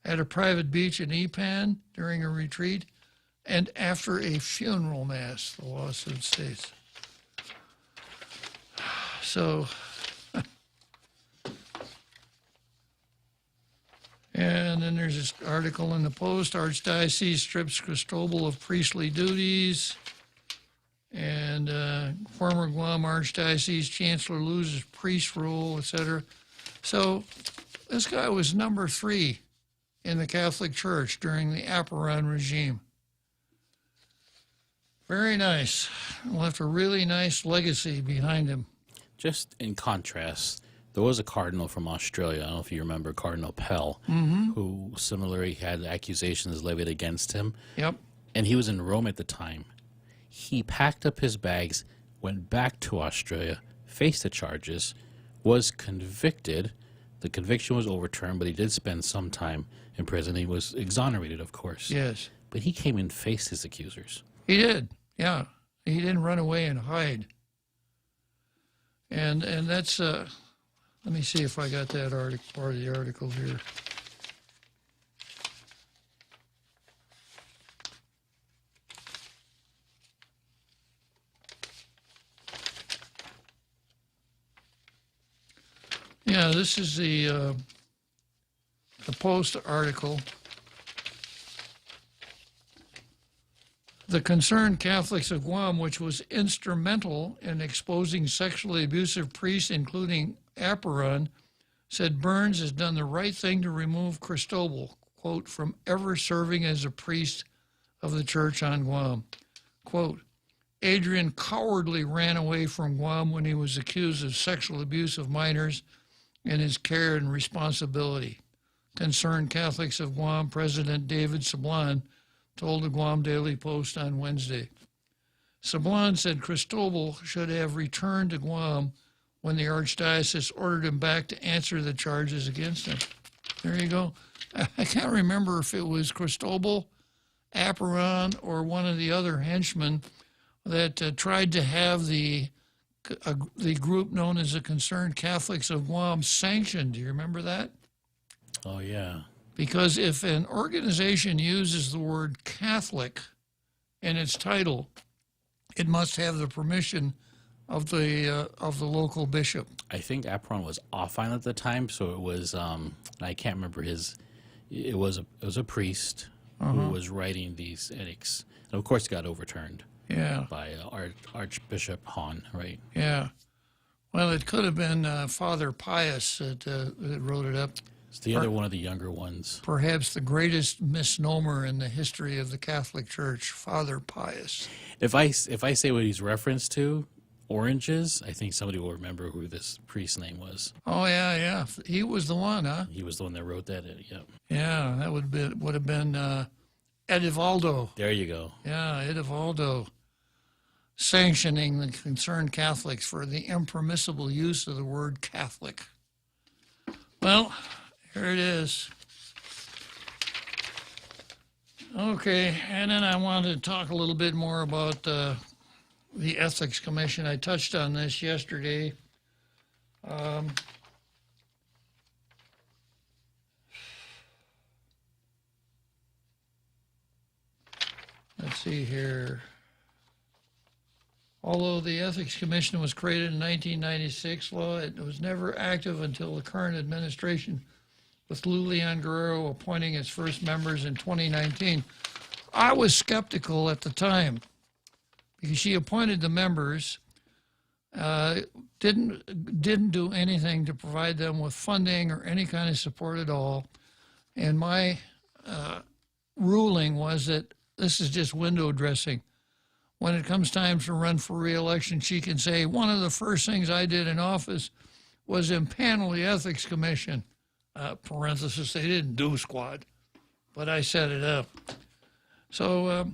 S16: at a private beach in Ipan during a retreat, and after a funeral Mass, the lawsuit states. So, and then there's this article in the Post, Archdiocese strips Cristobal of priestly duties, and former Guam Archdiocese Chancellor loses priest rule, etc. So this guy was number 3 in the Catholic Church during the Aparon regime. Very nice. Left a really nice legacy behind him.
S17: Just in contrast, there was a cardinal from Australia, I don't know if you remember Cardinal Pell, who similarly had accusations levied against him.
S16: Yep.
S17: And he was in Rome at the time. He packed up his bags, went back to Australia, faced the charges, was convicted. The conviction was overturned, but he did spend some time in prison. He was exonerated, of course.
S16: Yes.
S17: But he came and faced his accusers.
S16: He did, yeah. He didn't run away and hide. And that's, let me see if I got that part of the article here. Yeah, this is the Post article. The Concerned Catholics of Guam, which was instrumental in exposing sexually abusive priests, including Aparon, said Burns has done the right thing to remove Cristobal, quote, from ever serving as a priest of the church on Guam. Quote, Adrian cowardly ran away from Guam when he was accused of sexual abuse of minors and his care and responsibility. Concerned Catholics of Guam President David Sablan told the Guam Daily Post on Wednesday. Sablan said Cristobal should have returned to Guam when the Archdiocese ordered him back to answer the charges against him. There you go. I can't remember if it was Cristobal, Aparon, or one of the other henchmen that tried to have the group known as the Concerned Catholics of Guam sanctioned. Do you remember that?
S17: Oh, yeah.
S16: Because if an organization uses the word Catholic in its title, it must have the permission of the local bishop.
S17: I think Aparon was offline at the time, so it was I can't remember his. It was a priest who was writing these edicts, and of course, it got overturned.
S16: Yeah.
S17: By Archbishop Hahn, right?
S16: Yeah. Well, it could have been Father Pius that wrote it up.
S17: It's the other one of the younger ones.
S16: Perhaps the greatest misnomer in the history of the Catholic Church, Father Pius.
S17: If I say what he's referenced to, oranges, I think somebody will remember who this priest's name was.
S16: Oh yeah. He was the one, huh?
S17: He was the one that wrote that. Yeah.
S16: Yeah, that would have been Edivaldo.
S17: There you go.
S16: Yeah, Edivaldo, sanctioning the Concerned Catholics for the impermissible use of the word Catholic. Well, here it is. Okay, and then I wanted to talk a little bit more about the Ethics Commission. I touched on this yesterday. Let's see here. Although the Ethics Commission was created in 1996, it was never active until the current administration, with Lulian Guerrero appointing its first members in 2019. I was skeptical at the time because she appointed the members, didn't do anything to provide them with funding or any kind of support at all. And my ruling was that this is just window dressing. When it comes time to run for re-election, she can say, one of the first things I did in office was impanel the Ethics Commission. Parenthesis, they didn't do squat, but I set it up. So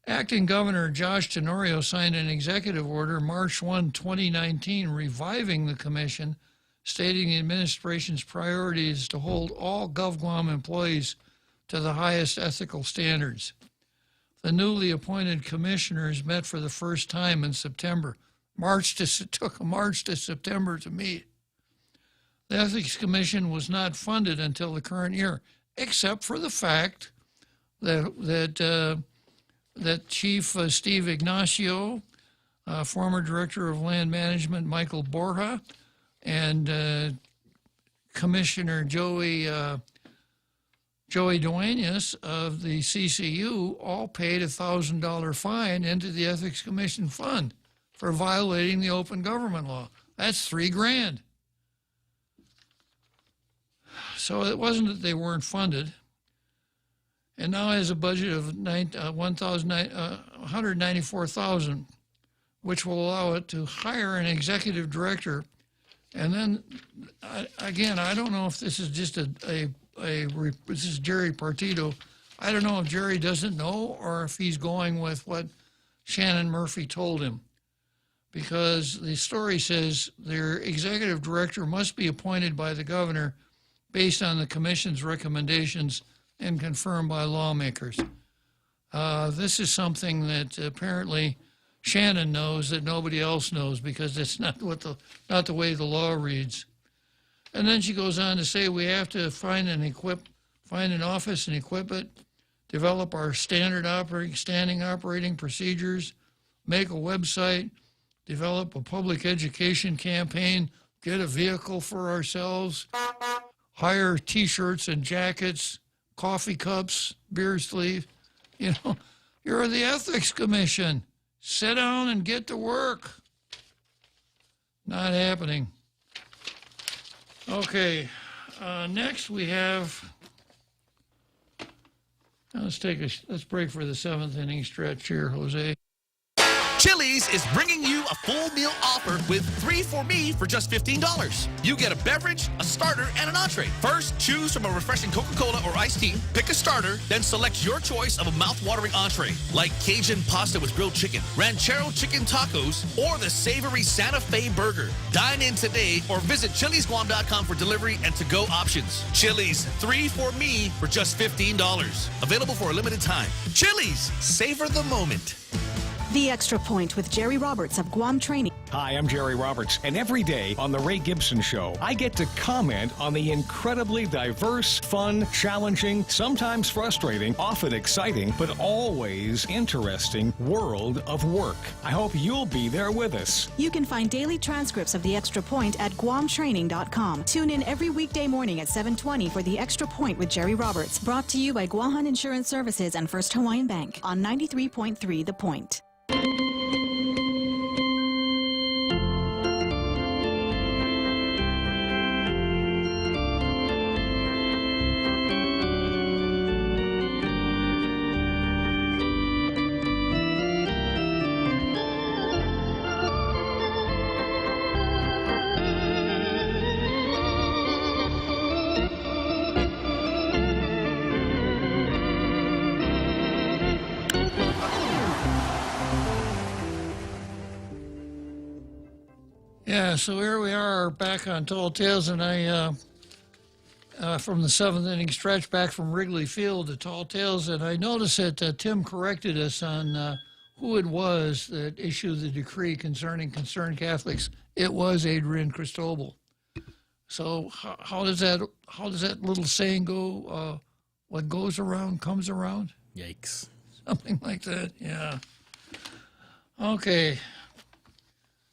S16: Acting Governor Josh Tenorio signed an executive order March 1, 2019, reviving the commission, stating the administration's priority is to hold all GovGuam employees to the highest ethical standards. The newly appointed commissioners met for the first time in September. It took a March to September to meet. The Ethics Commission was not funded until the current year, except for the fact that Chief Steve Ignacio, former Director of Land Management Michael Borja, and Commissioner Joey Duenas of the CCU all paid a $1,000 fine into the Ethics Commission fund. for violating the open government law. That's $3,000. So it wasn't that they weren't funded. And now has a budget of $194,000, which will allow it to hire an executive director. And then, again, I don't know if this is just this is Jerry Partito. I don't know if Jerry doesn't know or if he's going with what Shannon Murphy told him. Because the story says their executive director must be appointed by the governor based on the commission's recommendations and confirmed by lawmakers. This is something that apparently Shannon knows that nobody else knows because it's not the way the law reads. And then she goes on to say we have to find an office and equip it, develop our standing operating procedures, make a website, develop a public education campaign, get a vehicle for ourselves, hire T-shirts and jackets, coffee cups, beer sleeve. You're the Ethics Commission. Sit down and get to work. Not happening. Okay, next we have, let's break for the 7th inning stretch here, Jose.
S14: Chili's is bringing you a full meal offer with 3 for me for just $15. You get a beverage, a starter, and an entree. First, choose from a refreshing Coca-Cola or iced tea, pick a starter, then select your choice of a mouth-watering entree, like Cajun pasta with grilled chicken, ranchero chicken tacos, or the savory Santa Fe burger. Dine in today or visit chilisguam.com for delivery and to-go options. Chili's, 3 for me for just $15. Available for a limited time. Chili's, savor the moment.
S15: The Extra Point with Jerry Roberts of Guam Training.
S13: Hi, I'm Jerry Roberts, and every day on The Ray Gibson Show, I get to comment on the incredibly diverse, fun, challenging, sometimes frustrating, often exciting, but always interesting world of work. I hope you'll be there with us.
S15: You can find daily transcripts of The Extra Point at guamtraining.com. Tune in every weekday morning at 7:20 for The Extra Point with Jerry Roberts, brought to you by Guahan Insurance Services and First Hawaiian Bank on 93.3 The Point.
S16: Yeah, so here we are back on Tall Tales, and I, from the 7th inning stretch back from Wrigley Field to Tall Tales, and I noticed that Tim corrected us on who it was that issued the decree concerning concerned Catholics. It was Adrian Cristobal. So how does that little saying go? What goes around comes around?
S17: Yikes.
S16: Something like that, yeah. Okay.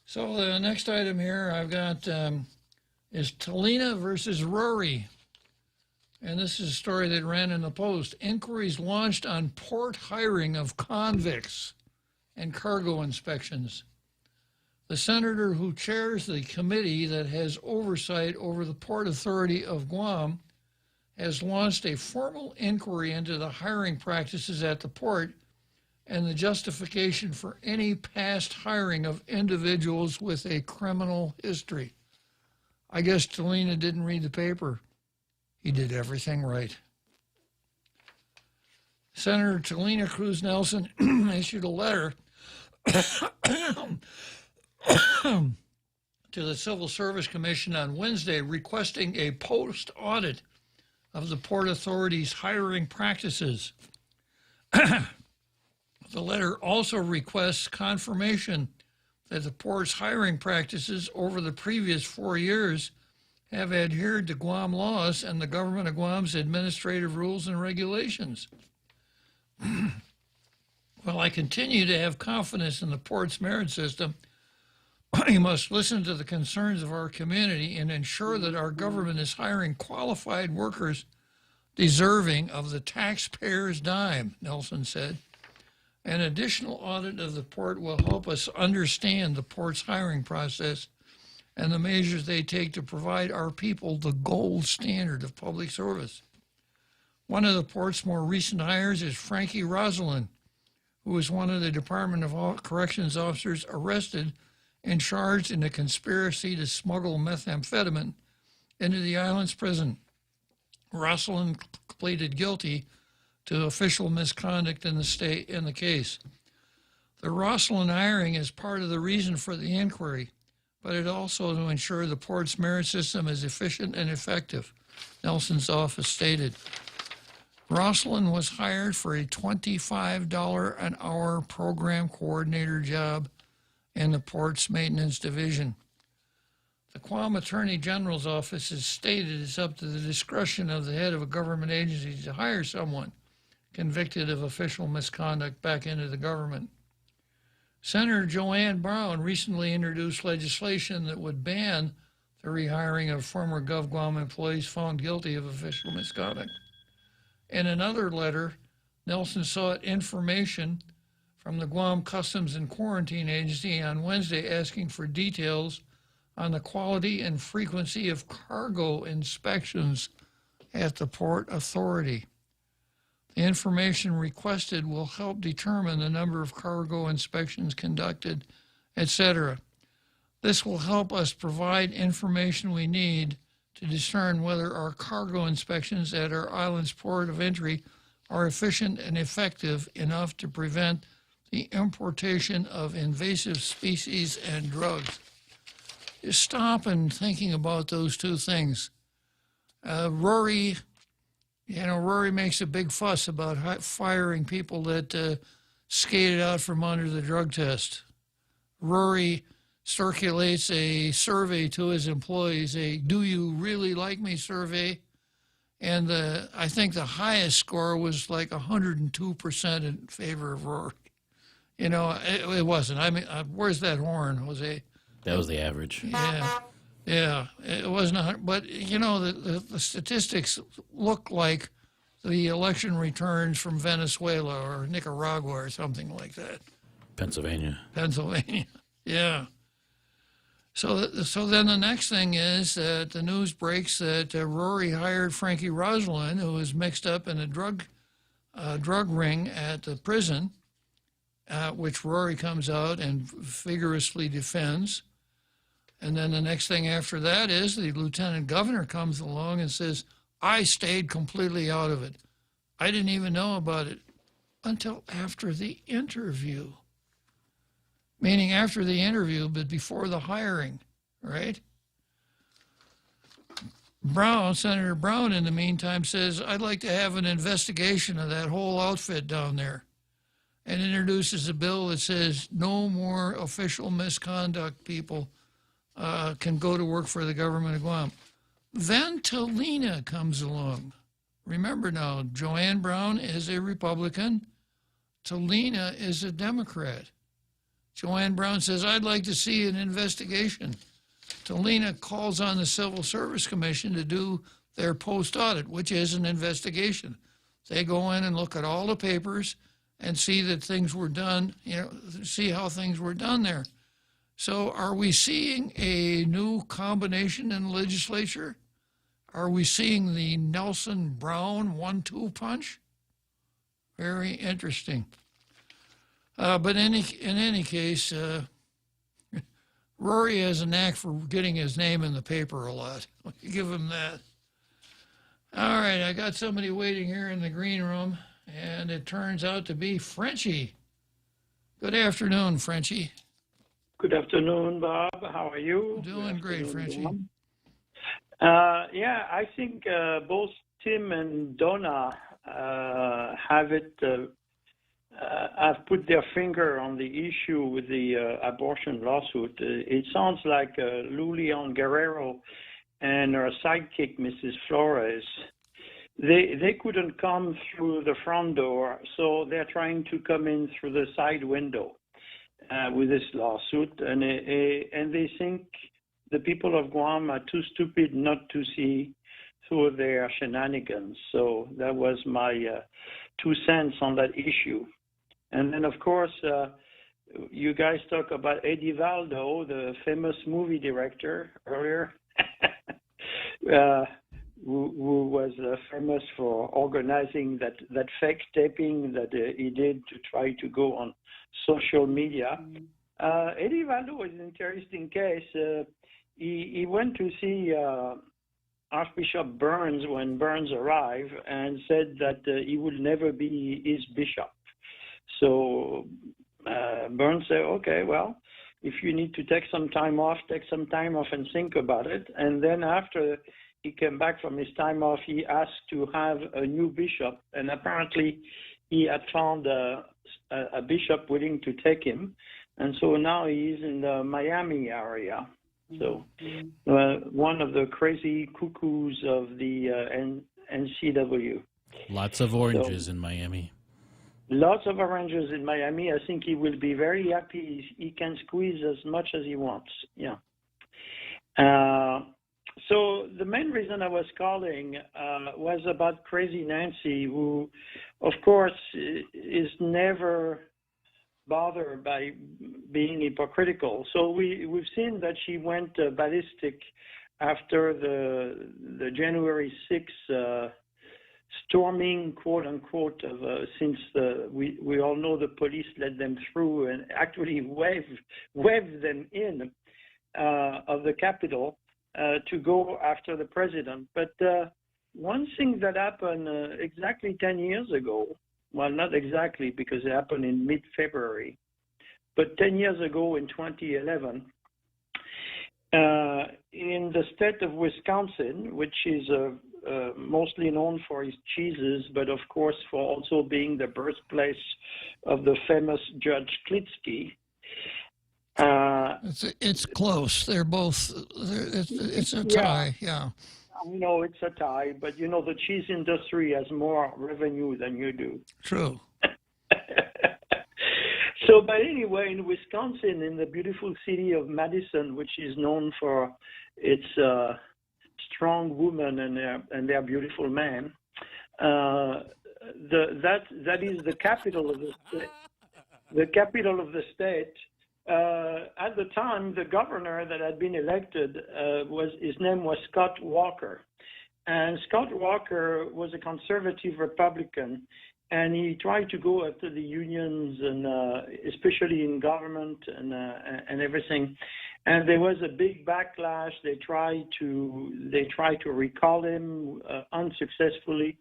S16: So the next item here I've got is Talina versus Rory. And this is a story that ran in the Post. Inquiries launched on port hiring of convicts and cargo inspections. The senator who chairs the committee that has oversight over the Port Authority of Guam has launched a formal inquiry into the hiring practices at the port and the justification for any past hiring of individuals with a criminal history. I guess Talina didn't read the paper. He did everything right. Senator Talina Cruz Nelson issued a letter to the Civil Service Commission on Wednesday requesting a post-audit of the Port Authority's hiring practices. The letter also requests confirmation that the port's hiring practices over the previous 4 years have adhered to Guam laws and the government of Guam's administrative rules and regulations. While I continue to have confidence in the port's merit system, we must listen to the concerns of our community and ensure that our government is hiring qualified workers deserving of the taxpayer's dime, Nelson said. An additional audit of the port will help us understand the port's hiring process and the measures they take to provide our people the gold standard of public service. One of the port's more recent hires is Frankie Rosalind, who was one of the Department of Corrections officers arrested and charged in a conspiracy to smuggle methamphetamine into the island's prison. Rosalind pleaded guilty to official misconduct in the case. The Rosalind hiring is part of the reason for the inquiry, but it also to ensure the port's merit system is efficient and effective, Nelson's office stated. Rosalind was hired for a $25 an hour program coordinator job in the port's maintenance division. The Guam Attorney General's office has stated it's up to the discretion of the head of a government agency to hire someone convicted of official misconduct back into the government. Senator Joanne Brown recently introduced legislation that would ban the rehiring of former GovGuam employees found guilty of official misconduct. In another letter, Nelson sought information from the Guam Customs and Quarantine Agency on Wednesday asking for details on the quality and frequency of cargo inspections at the Port Authority. The information requested will help determine the number of cargo inspections conducted, etc. This will help us provide information we need to discern whether our cargo inspections at our island's port of entry are efficient and effective enough to prevent the importation of invasive species and drugs. Just stop and thinking about those two things. Rory makes a big fuss about firing people that skated out from under the drug test. Rory circulates a survey to his employees, a "Do you really like me?" survey, and I think the highest score was like 102% in favor of Rory. You know, it wasn't. I mean, where's that horn, Jose?
S17: That was the average.
S16: Yeah, it wasn't. But you know, the statistics look like the election returns from Venezuela or Nicaragua or something like that.
S17: Pennsylvania,
S16: yeah. So then the next thing is that the news breaks that Rory hired Frankie Rosalind, who was mixed up in a drug ring at the prison, which Rory comes out and vigorously defends. And then the next thing after that is the lieutenant governor comes along and says, I stayed completely out of it. I didn't even know about it until after the interview. Meaning after the interview, but before the hiring, right? Senator Brown, in the meantime, says, I'd like to have an investigation of that whole outfit down there, and introduces a bill that says no more official misconduct people can go to work for the government of Guam. Then Talina comes along. Remember now, Joanne Brown is a Republican. Talina is a Democrat. Joanne Brown says, I'd like to see an investigation. Talina calls on the Civil Service Commission to do their post-audit, which is an investigation. They go in and look at all the papers and see that things were done, see how things were done there. So are we seeing a new combination in the legislature? Are we seeing the Nelson-Brown 1-2 punch? Very interesting. But in any case, Rory has a knack for getting his name in the paper a lot. Give him that. All right, I got somebody waiting here in the green room, and it turns out to be Frenchie. Good afternoon, Frenchie.
S18: Good afternoon, Bob. How are you?
S16: Doing great, Frenchie.
S18: Yeah, I think both Tim and Donna have put their finger on the issue with the abortion lawsuit. It sounds like Lulian Guerrero and her sidekick, Mrs. Flores, they couldn't come through the front door, so they're trying to come in through the side window with this lawsuit, and they think the people of Guam are too stupid not to see through their shenanigans. So that was my 2 cents on that issue. And then, of course, you guys talk about Eddie Valdo, the famous movie director earlier, who was famous for organizing that fake taping that he did to try to go on social media. Eddie Valdo was an interesting case. He went to see Archbishop Burns when Burns arrived and said that he would never be his bishop. So Burns said, okay, well, if you need to take some time off and think about it. And then after he came back from his time off, he asked to have a new bishop. And apparently he had found a bishop willing to take him. And so now he's in the Miami area. So one of the crazy cuckoos of the NCW.
S17: Lots of oranges in Miami.
S18: Lots of oranges in Miami. I think he will be very happy. He can squeeze as much as he wants. Yeah. So the main reason I was calling was about Crazy Nancy, who, of course, is never bothered by being hypocritical. So we've seen that she went ballistic after the January 6th storming, quote unquote, of since we all know the police let them through and actually waved them in of the Capitol to go after the president. But one thing that happened exactly 10 years ago, well, not exactly because it happened in mid-February, but 10 years ago in 2011, in the state of Wisconsin, which is mostly known for its cheeses, but of course for also being the birthplace of the famous Judge Klitzkie.
S16: It's close. They're both. It's a tie. Yeah.
S18: I know it's a tie, but you know the cheese industry has more revenue than you do.
S16: True.
S18: So, but anyway, in Wisconsin, in the beautiful city of Madison, which is known for its strong women and their beautiful men, that is the capital of the state. The capital of the state. At the time, the governor that had been elected his name was Scott Walker, and Scott Walker was a conservative Republican, and he tried to go after the unions and especially in government and everything. And there was a big backlash. They tried to recall him unsuccessfully.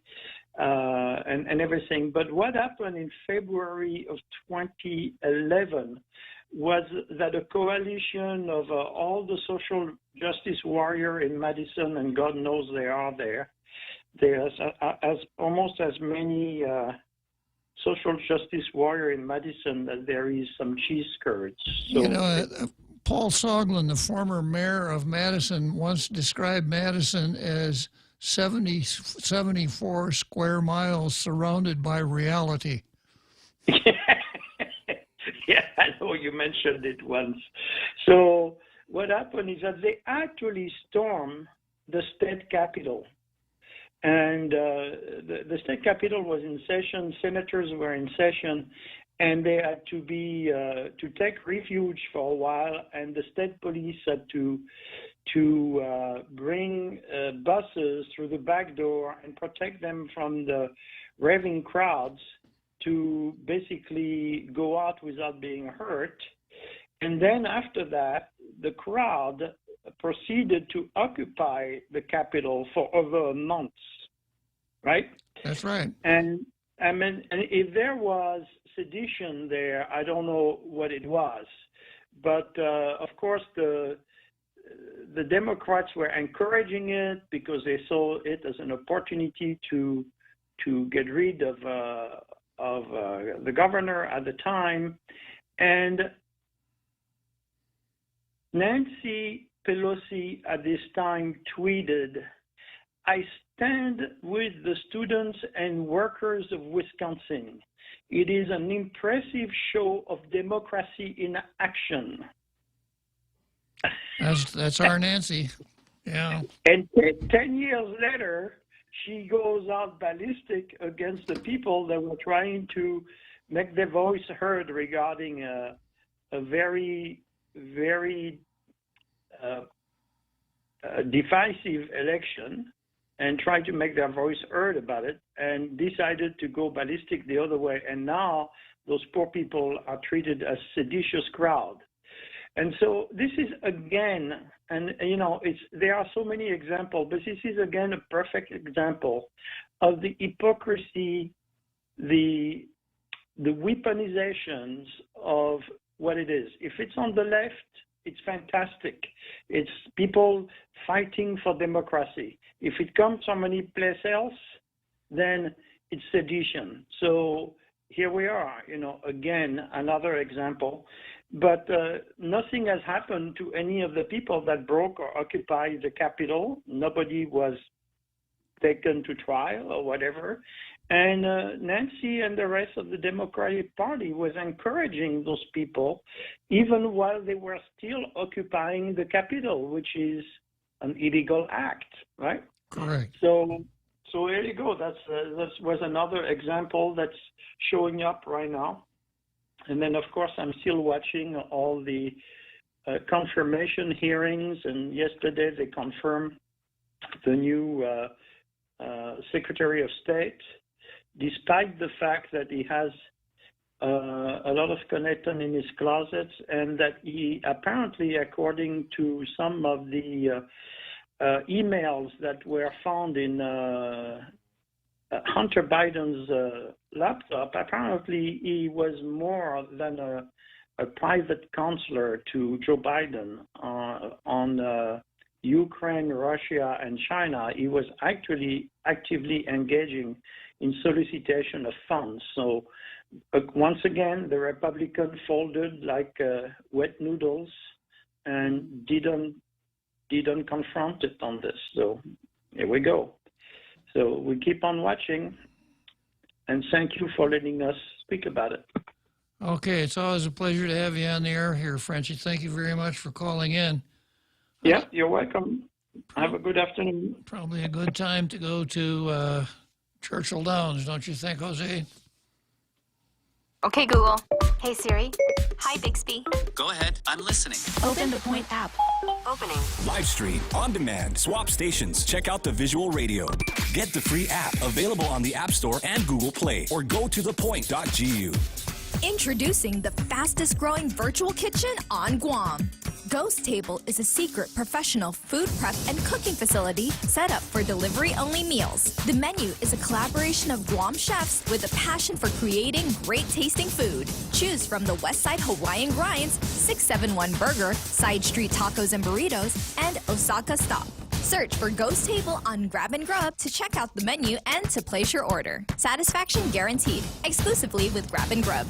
S18: And everything. But what happened in February of 2011 was that a coalition of all the social justice warriors in Madison, and God knows they are there, there's almost as many social justice warriors in Madison as there is some cheese curds. So,
S16: you know, Paul Soglin, the former mayor of Madison, once described Madison as 74 square miles surrounded by reality.
S18: Yeah, I know you mentioned it once. So what happened is that they actually stormed the state capitol. And the state capitol was in session, senators were in session, and they had to be to take refuge for a while, and the state police had to bring buses through the back door and protect them from the raving crowds to basically go out without being hurt. And then after that, the crowd proceeded to occupy the Capitol for over a month, right?
S16: That's right.
S18: And I mean, and if there was sedition there, I don't know what it was. But of course, the Democrats were encouraging it because they saw it as an opportunity to get rid of the governor at the time. And Nancy Pelosi at this time tweeted, "I stand with the students and workers of Wisconsin. It is an impressive show of democracy in action."
S16: That's our Nancy. Yeah.
S18: And 10 years later, she goes out ballistic against the people that were trying to make their voice heard regarding a very, very divisive election and try to make their voice heard about it, and decided to go ballistic the other way. And now those poor people are treated as seditious crowd. And so this is again, and you know, there are so many examples, but this is again a perfect example of the hypocrisy, the weaponizations of what it is. If it's on the left, it's fantastic. It's people fighting for democracy. If it comes from any place else, then it's sedition. So here we are, you know, again, another example. But nothing has happened to any of the people that broke or occupied the Capitol. Nobody was taken to trial or whatever. And Nancy and the rest of the Democratic Party was encouraging those people even while they were still occupying the Capitol, which is an illegal act, right?
S16: Correct.
S18: So there you go. That was another example that's showing up right now. And then, of course, I'm still watching all the confirmation hearings. And yesterday they confirmed the new Secretary of State, despite the fact that he has a lot of Connaughton in his closets, and that he apparently, according to some of the emails that were found in Hunter Biden's laptop, apparently he was more than a private counselor to Joe Biden on Ukraine, Russia, and China. He was actually actively engaging in solicitation of funds. So once again, the Republicans folded like wet noodles and didn't confront it on this. So here we go. So we keep on watching, and thank you for letting us speak about it.
S16: Okay, it's always a pleasure to have you on the air here, Frenchie. Thank you very much for calling in.
S18: Yeah, you're welcome. Have a good afternoon.
S16: Probably a good time to go to Churchill Downs, don't you think, Jose?
S1: Okay, Google. Hey, Siri. Hi, Bixby.
S19: Go ahead. I'm listening.
S1: Open the Point app. Opening.
S11: Live stream, on demand, swap stations. Check out the visual radio. Get the free app available on the App Store and Google Play, or go to thepoint.gu.
S20: Introducing the fastest growing virtual kitchen on Guam. Ghost Table is a secret professional food prep and cooking facility set up for delivery-only meals. The menu is a collaboration of Guam chefs with a passion for creating great-tasting food. Choose from the Westside Hawaiian Grinds, 671 Burger, Side Street Tacos and Burritos, and Osaka Stop. Search for Ghost Table on Grab and Grub to check out the menu and to place your order. Satisfaction guaranteed, exclusively with Grab and Grub.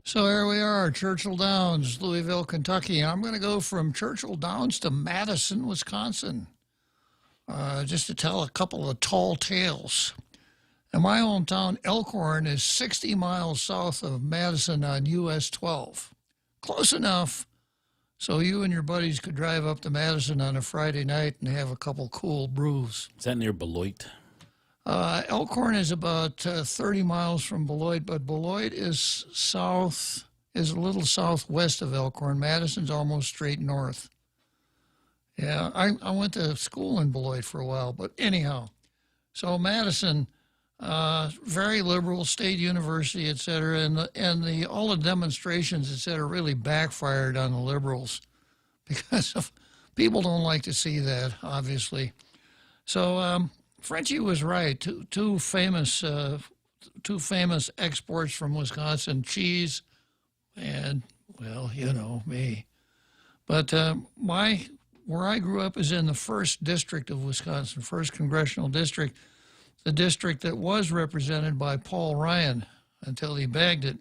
S16: So here we are, Churchill Downs, Louisville, Kentucky. I'm going to go from Churchill Downs to Madison, Wisconsin, just to tell a couple of tall tales. And my hometown, Elkhorn, is 60 miles south of Madison on US 12. Close enough so you and your buddies could drive up to Madison on a Friday night and have a couple cool brews.
S17: Is that near Beloit?
S16: Elkhorn is about 30 miles from Beloit, but Beloit is a little southwest of Elkhorn. Madison's almost straight north. Yeah, I went to school in Beloit for a while, but anyhow. So Madison, very liberal, state university, et cetera, and all the demonstrations, et cetera, really backfired on the liberals because of people don't like to see that, obviously. So Frenchie was right. Two famous exports from Wisconsin: cheese, and well, you know me. But where I grew up is in the 1st District of Wisconsin, 1st Congressional District, the district that was represented by Paul Ryan until he bagged it.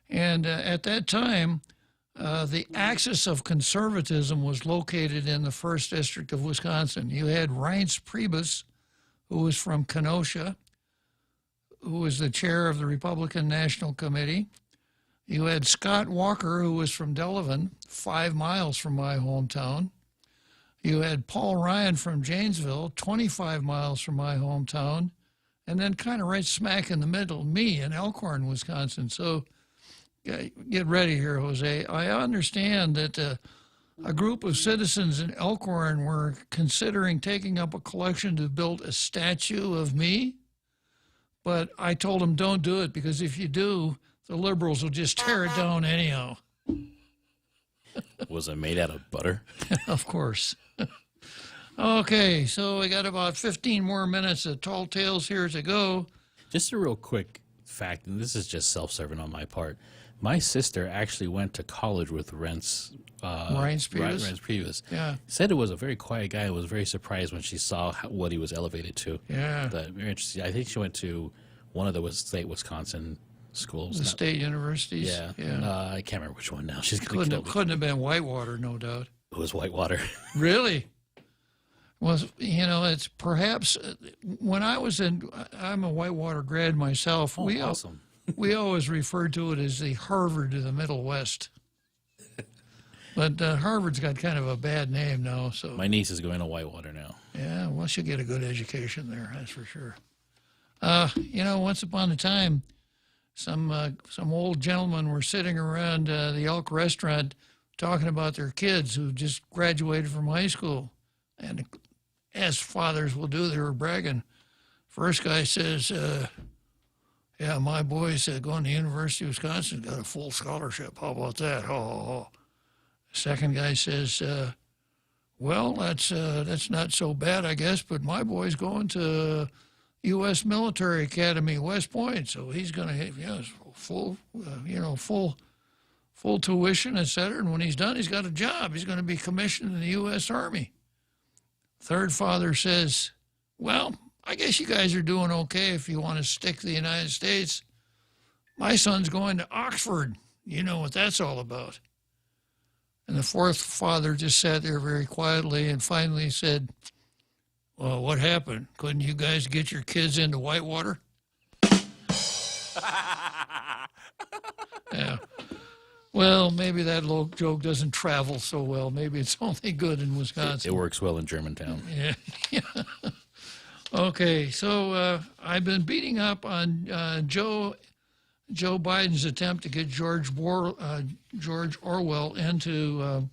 S16: And at that time, the axis of conservatism was located in the 1st District of Wisconsin. You had Reince Priebus, who was from Kenosha, who was the chair of the Republican National Committee. You had Scott Walker, who was from Delavan, 5 miles from my hometown. You had Paul Ryan from Janesville, 25 miles from my hometown. And then kind of right smack in the middle, me in Elkhorn, Wisconsin. So get ready here, Jose. I understand that a group of citizens in Elkhorn were considering taking up a collection to build a statue of me. But I told them, don't do it, because if you do, the liberals will just tear it down anyhow.
S17: Was it made out of butter?
S16: Of course. Okay, so we got about 15 more minutes of tall tales here to go.
S17: Just a real quick fact, and this is just self-serving on my part. My sister actually went to college with Reince Priebus.
S16: Yeah.
S17: Said it was a very quiet guy. Was very surprised when she saw what he was elevated to.
S16: Yeah.
S17: Very interesting. I think she went to one of the state Wisconsin schools.
S16: The state universities.
S17: Yeah. I can't remember which one now. She's
S16: couldn't have been Whitewater, no doubt.
S17: It was Whitewater.
S16: Really? Well, you know, it's perhaps when I'm a Whitewater grad myself.
S17: Oh, awesome.
S16: We always referred to it as the Harvard of the Middle West. But Harvard's got kind of a bad name now. So
S17: my niece is going to Whitewater now.
S16: Yeah, well, she'll get a good education there, that's for sure. You know, once upon a time, some old gentlemen were sitting around the Elk restaurant talking about their kids who just graduated from high school. And as fathers will do, they were bragging. First guy says, yeah, my boy's going to the University of Wisconsin, got a full scholarship. How about that? Oh. Second guy says, well, that's not so bad, I guess, but my boy's going to U.S. Military Academy, West Point, so he's going to have full tuition, et cetera, and when he's done, he's got a job. He's going to be commissioned in the U.S. Army. Third father says, well, I guess you guys are doing okay if you want to stick to the United States. My son's going to Oxford. You know what that's all about. And the fourth father just sat there very quietly and finally said, well, what happened? Couldn't you guys get your kids into Whitewater? Yeah. Well, maybe that little joke doesn't travel so well. Maybe it's only good in Wisconsin.
S17: It works well in Germantown.
S16: Yeah. Okay, so I've been beating up on Joe Biden's attempt to get George Orwell into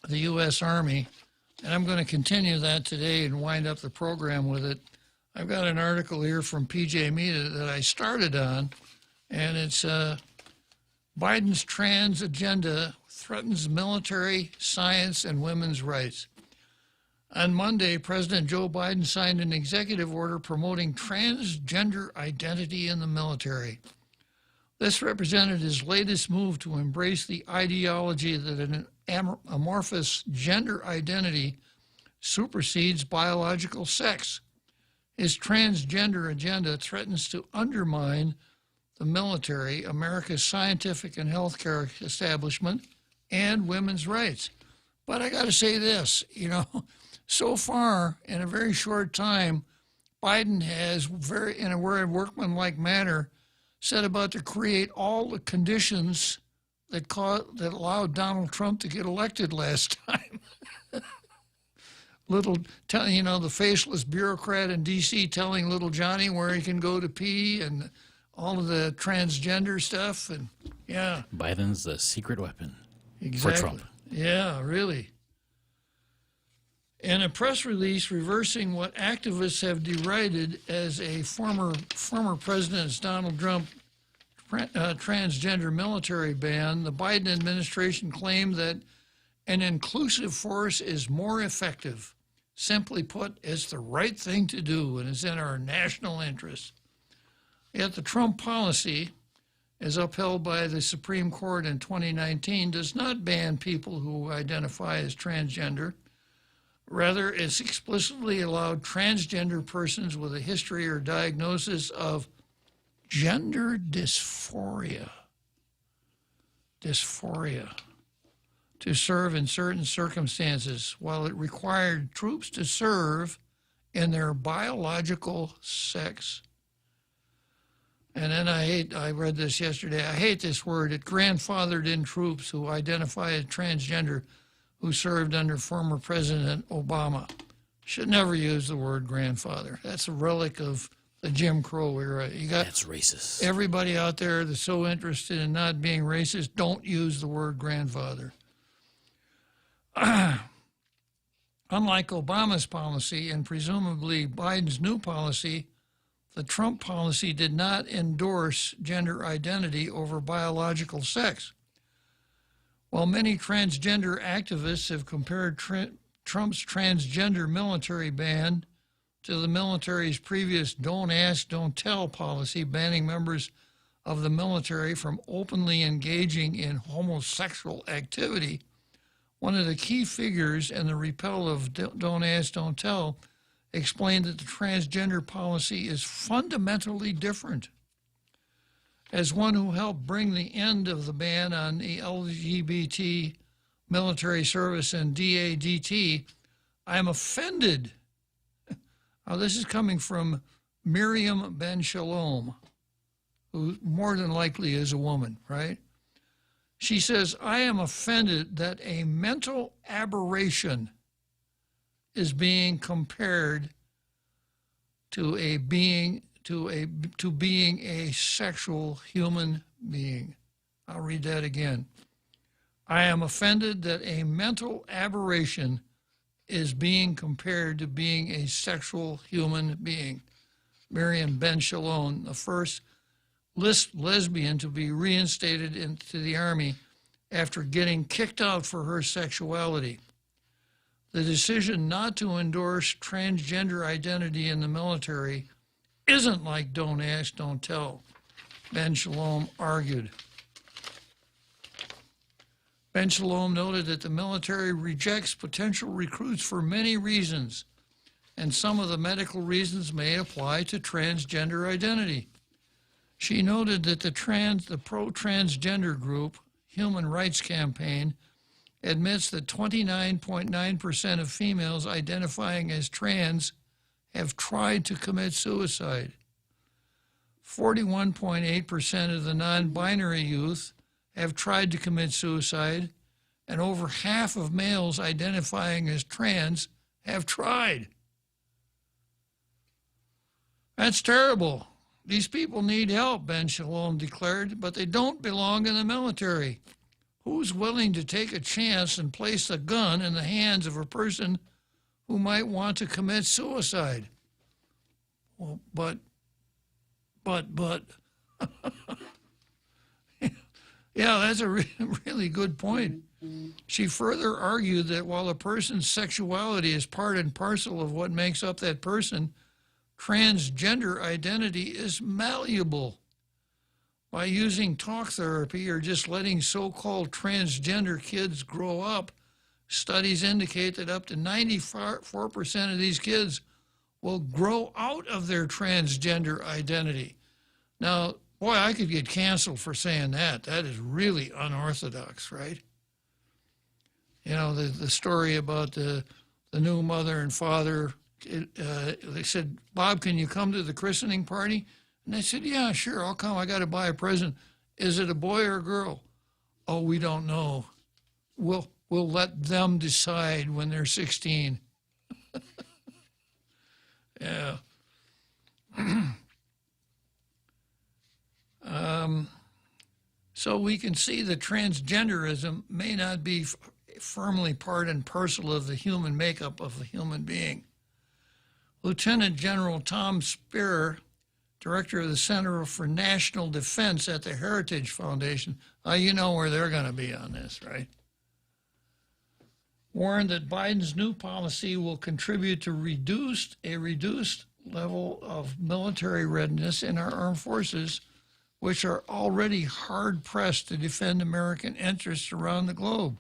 S16: the U.S. Army, and I'm going to continue that today and wind up the program with it. I've got an article here from PJ Media that I started on, and it's Biden's trans agenda threatens military, science, and women's rights. On Monday, President Joe Biden signed an executive order promoting transgender identity in the military. This represented his latest move to embrace the ideology that an amorphous gender identity supersedes biological sex. His transgender agenda threatens to undermine the military, America's scientific and healthcare establishment, and women's rights. But I got to say this, so far, in a very short time, Biden has, in a very workmanlike manner, set about to create all the conditions that allowed Donald Trump to get elected last time. The faceless bureaucrat in D.C. telling little Johnny where he can go to pee, and all of the transgender stuff, and yeah.
S17: Biden's the secret weapon
S16: Exactly.
S17: for Trump.
S16: Yeah, really. In a press release reversing what activists have derided as a former President Donald Trump transgender military ban, the Biden administration claimed that an inclusive force is more effective. Simply put, it's the right thing to do and is in our national interest. Yet the Trump policy, as upheld by the Supreme Court in 2019, does not ban people who identify as transgender. Rather, it's explicitly allowed transgender persons with a history or diagnosis of gender dysphoria to serve in certain circumstances, while it required troops to serve in their biological sex. And then I read this yesterday, I hate this word, it grandfathered in troops who identify as transgender who served under former President Obama. Should never use the word grandfather. That's a relic of the Jim Crow era.
S17: That's racist.
S16: Everybody out there that's so interested in not being racist, don't use the word grandfather. Unlike Obama's policy and presumably Biden's new policy, the Trump policy did not endorse gender identity over biological sex. While many transgender activists have compared Trump's transgender military ban to the military's previous don't ask, don't tell policy banning members of the military from openly engaging in homosexual activity, one of the key figures in the repeal of don't ask, don't tell explained that the transgender policy is fundamentally different. As one who helped bring the end of the ban on the LGBT military service and DADT, I am offended. Now, this is coming from Miriam Ben Shalom, who more than likely is a woman, right? She says, I am offended that a mental aberration is being compared to being a sexual human being. I'll read that again. I am offended that a mental aberration is being compared to being a sexual human being. Miriam Ben Shalom, the first lesbian to be reinstated into the Army after getting kicked out for her sexuality. The decision not to endorse transgender identity in the military isn't like don't ask, don't tell, Ben Shalom argued. Ben Shalom noted that the military rejects potential recruits for many reasons, and some of the medical reasons may apply to transgender identity. She noted that the pro-transgender group, Human Rights Campaign, admits that 29.9% of females identifying as trans have tried to commit suicide. 41.8% of the non-binary youth have tried to commit suicide, and over half of males identifying as trans have tried. That's terrible. These people need help, Ben Shalom declared, but they don't belong in the military. Who's willing to take a chance and place a gun in the hands of a person who might want to commit suicide? Well, but. Yeah, that's a really good point. She further argued that while a person's sexuality is part and parcel of what makes up that person, transgender identity is malleable. By using talk therapy or just letting so-called transgender kids grow up, studies indicate that up to 94% of these kids will grow out of their transgender identity. Now, boy, I could get canceled for saying that. That is really unorthodox, right? You know, the story about the new mother and father, they said, Bob, can you come to the christening party? And I said, yeah, sure, I'll come. I got to buy a present. Is it a boy or a girl? Oh, we don't know. We'll let them decide when they're 16. Yeah. So we can see that transgenderism may not be firmly part and parcel of the human makeup of the human being. Lieutenant General Tom Spear, director of the Center for National Defense at the Heritage Foundation, you know where they're going to be on this, right? Warned that Biden's new policy will contribute to a reduced level of military readiness in our armed forces, which are already hard-pressed to defend American interests around the globe.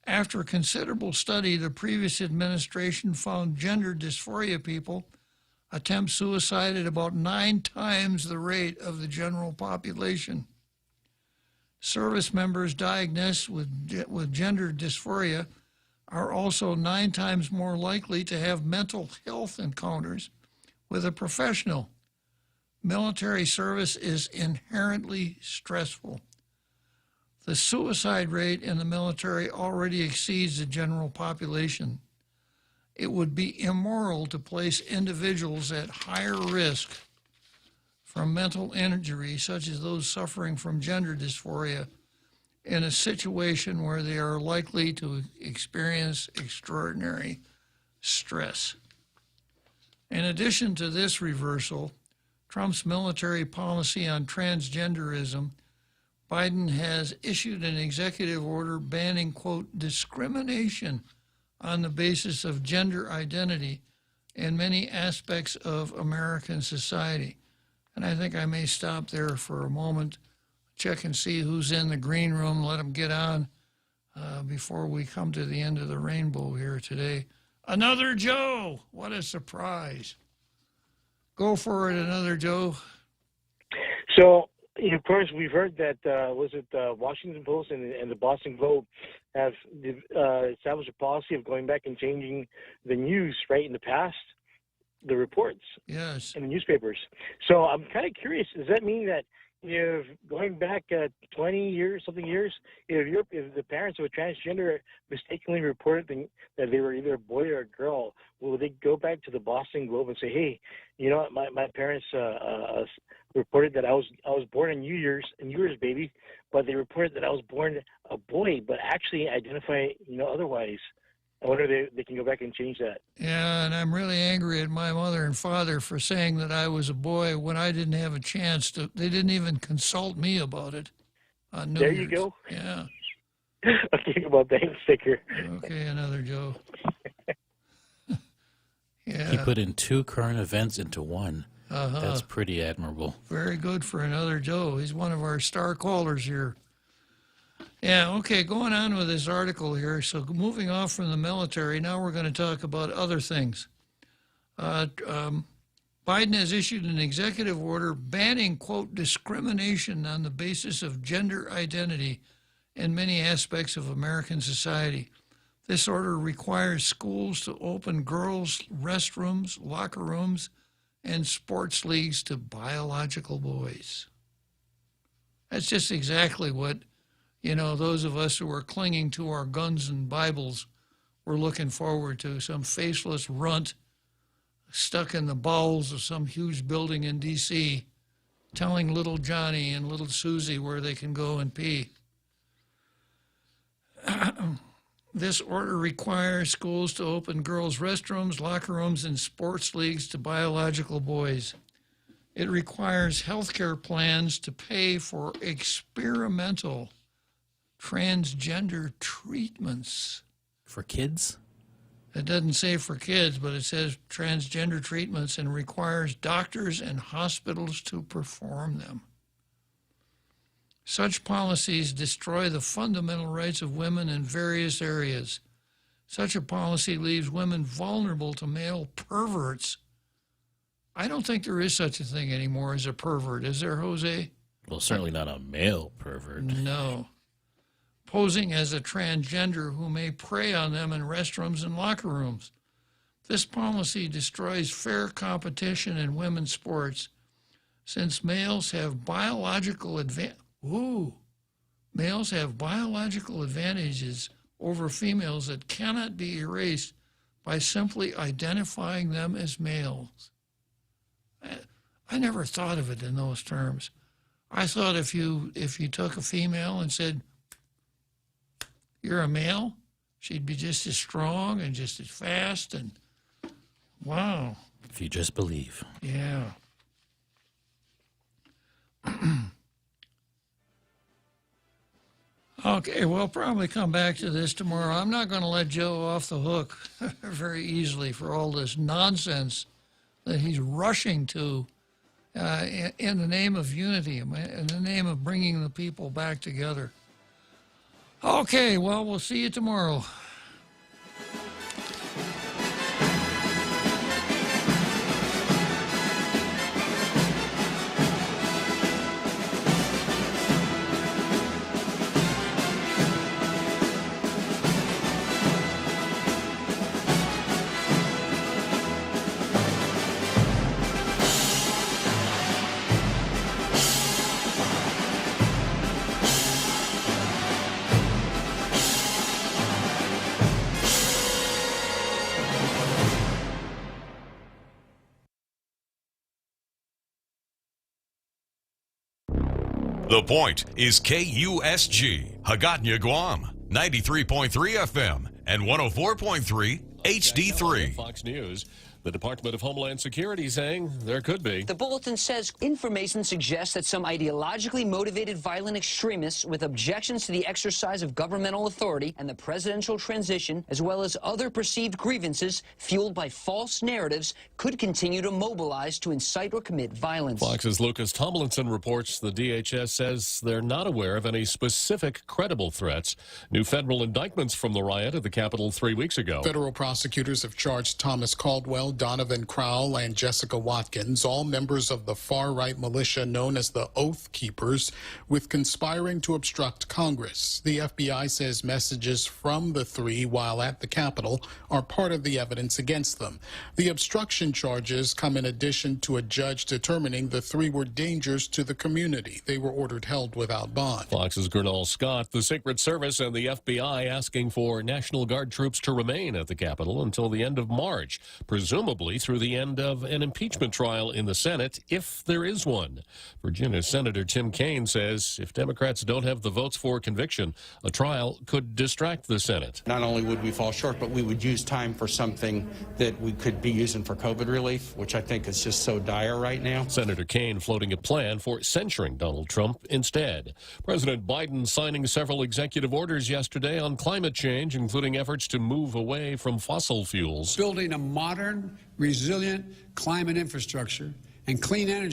S16: After a considerable study, the previous administration found gender dysphoria people attempt suicide at about 9 times the rate of the general population. Service members diagnosed with gender dysphoria are also 9 times more likely to have mental health encounters with a professional. Military service is inherently stressful. The suicide rate in the military already exceeds the general population. It would be immoral to place individuals at higher risk from mental injury, such as those suffering from gender dysphoria, in a situation where they are likely to experience extraordinary stress. In addition to this reversal, Trump's military policy on transgenderism, Biden has issued an executive order banning, quote, discrimination on the basis of gender identity in many aspects of American society. And I think I may stop there for a moment, check and see who's in the green room, let them get on before we come to the end of the rainbow here today. Another Joe! What a surprise. Go for it, another Joe.
S3: So, of course, we've heard that, Washington Post and the Boston Globe have established a policy of going back and changing the news, right, in the past, the reports.
S16: Yes.
S3: In the newspapers. So I'm kind of curious, does that mean that if going back 20 years, if the parents of a transgender mistakenly reported that they were either a boy or a girl, will they go back to the Boston Globe and say, hey, you know what, my parents reported that I was born in New Year's baby, but they reported that I was born a boy, but actually identify, otherwise. I wonder if they can go back and change that.
S16: Yeah, and I'm really angry at my mother and father for saying that I was a boy when I didn't have a chance to. They didn't even consult me about it on New Year's.
S3: You go.
S16: Yeah.
S3: Okay, well, thanks, sticker.
S16: Okay, another Joe. Yeah.
S17: He put in 2 current events into one.
S16: Uh-huh.
S17: That's pretty admirable.
S16: Very good for another Joe. He's one of our star callers here. Yeah, okay, going on with this article here. So moving off from the military, now we're going to talk about other things. Biden has issued an executive order banning, quote, discrimination on the basis of gender identity in many aspects of American society. This order requires schools to open girls' restrooms, locker rooms, and sports leagues to biological boys. That's just exactly what, those of us who are clinging to our guns and Bibles were looking forward to, some faceless runt stuck in the bowels of some huge building in D.C., telling little Johnny and little Susie where they can go and pee. This order requires schools to open girls' restrooms, locker rooms, and sports leagues to biological boys. It requires healthcare plans to pay for experimental transgender treatments.
S17: For kids?
S16: It doesn't say for kids, but it says transgender treatments and requires doctors and hospitals to perform them. Such policies destroy the fundamental rights of women in various areas. Such a policy leaves women vulnerable to male perverts. I don't think there is such a thing anymore as a pervert, is there, Jose?
S17: Well, certainly not a male pervert.
S16: No. Posing as a transgender who may prey on them in restrooms and locker rooms. This policy destroys fair competition in women's sports since males have biological advantages over females that cannot be erased by simply identifying them as males. I never thought of it in those terms. I thought if you took a female and said, you're a male, she'd be just as strong and just as fast and wow.
S17: If you just believe.
S16: Yeah. Okay, we'll probably come back to this tomorrow. I'm not going to let Joe off the hook very easily for all this nonsense that he's rushing to in the name of unity, in the name of bringing the people back together. Okay, well, we'll see you tomorrow.
S4: The Point is KUSG, Hagåtña, Guam, 93.3 FM and 104.3 HD3.
S2: Fox News. The Department of Homeland Security saying there could be.
S7: The bulletin says information suggests that some ideologically motivated violent extremists with objections to the exercise of governmental authority and the presidential transition, as well as other perceived grievances fueled by false narratives, could continue to mobilize to incite or commit violence.
S2: Fox's Lucas Tomlinson reports the DHS says they're not aware of any specific credible threats. New federal indictments from the riot at the Capitol 3 weeks ago.
S19: Federal prosecutors have charged Thomas Caldwell, Donovan Crowell, and Jessica Watkins, all members of the far-right militia known as the Oath Keepers, with conspiring to obstruct Congress. The FBI says messages from the three while at the Capitol are part of the evidence against them. The obstruction charges come in addition to a judge determining the three were dangers to the community. They were ordered held without bond.
S2: Fox's Gernal Scott, the Secret Service and the FBI asking for National Guard troops to remain at the Capitol until the end of March, presumably through the end of an impeachment trial in the Senate, if there is one. Virginia Senator Tim Kaine says if Democrats don't have the votes for conviction, a trial could distract the Senate.
S22: Not only would we fall short, but we would use time for something that we could be using for COVID relief, which I think is just so dire right now.
S2: Senator Kaine floating a plan for censuring Donald Trump instead. President Biden signing several executive orders yesterday on climate change, including efforts to move away from fossil fuels.
S25: Building a modern, resilient climate infrastructure and clean energy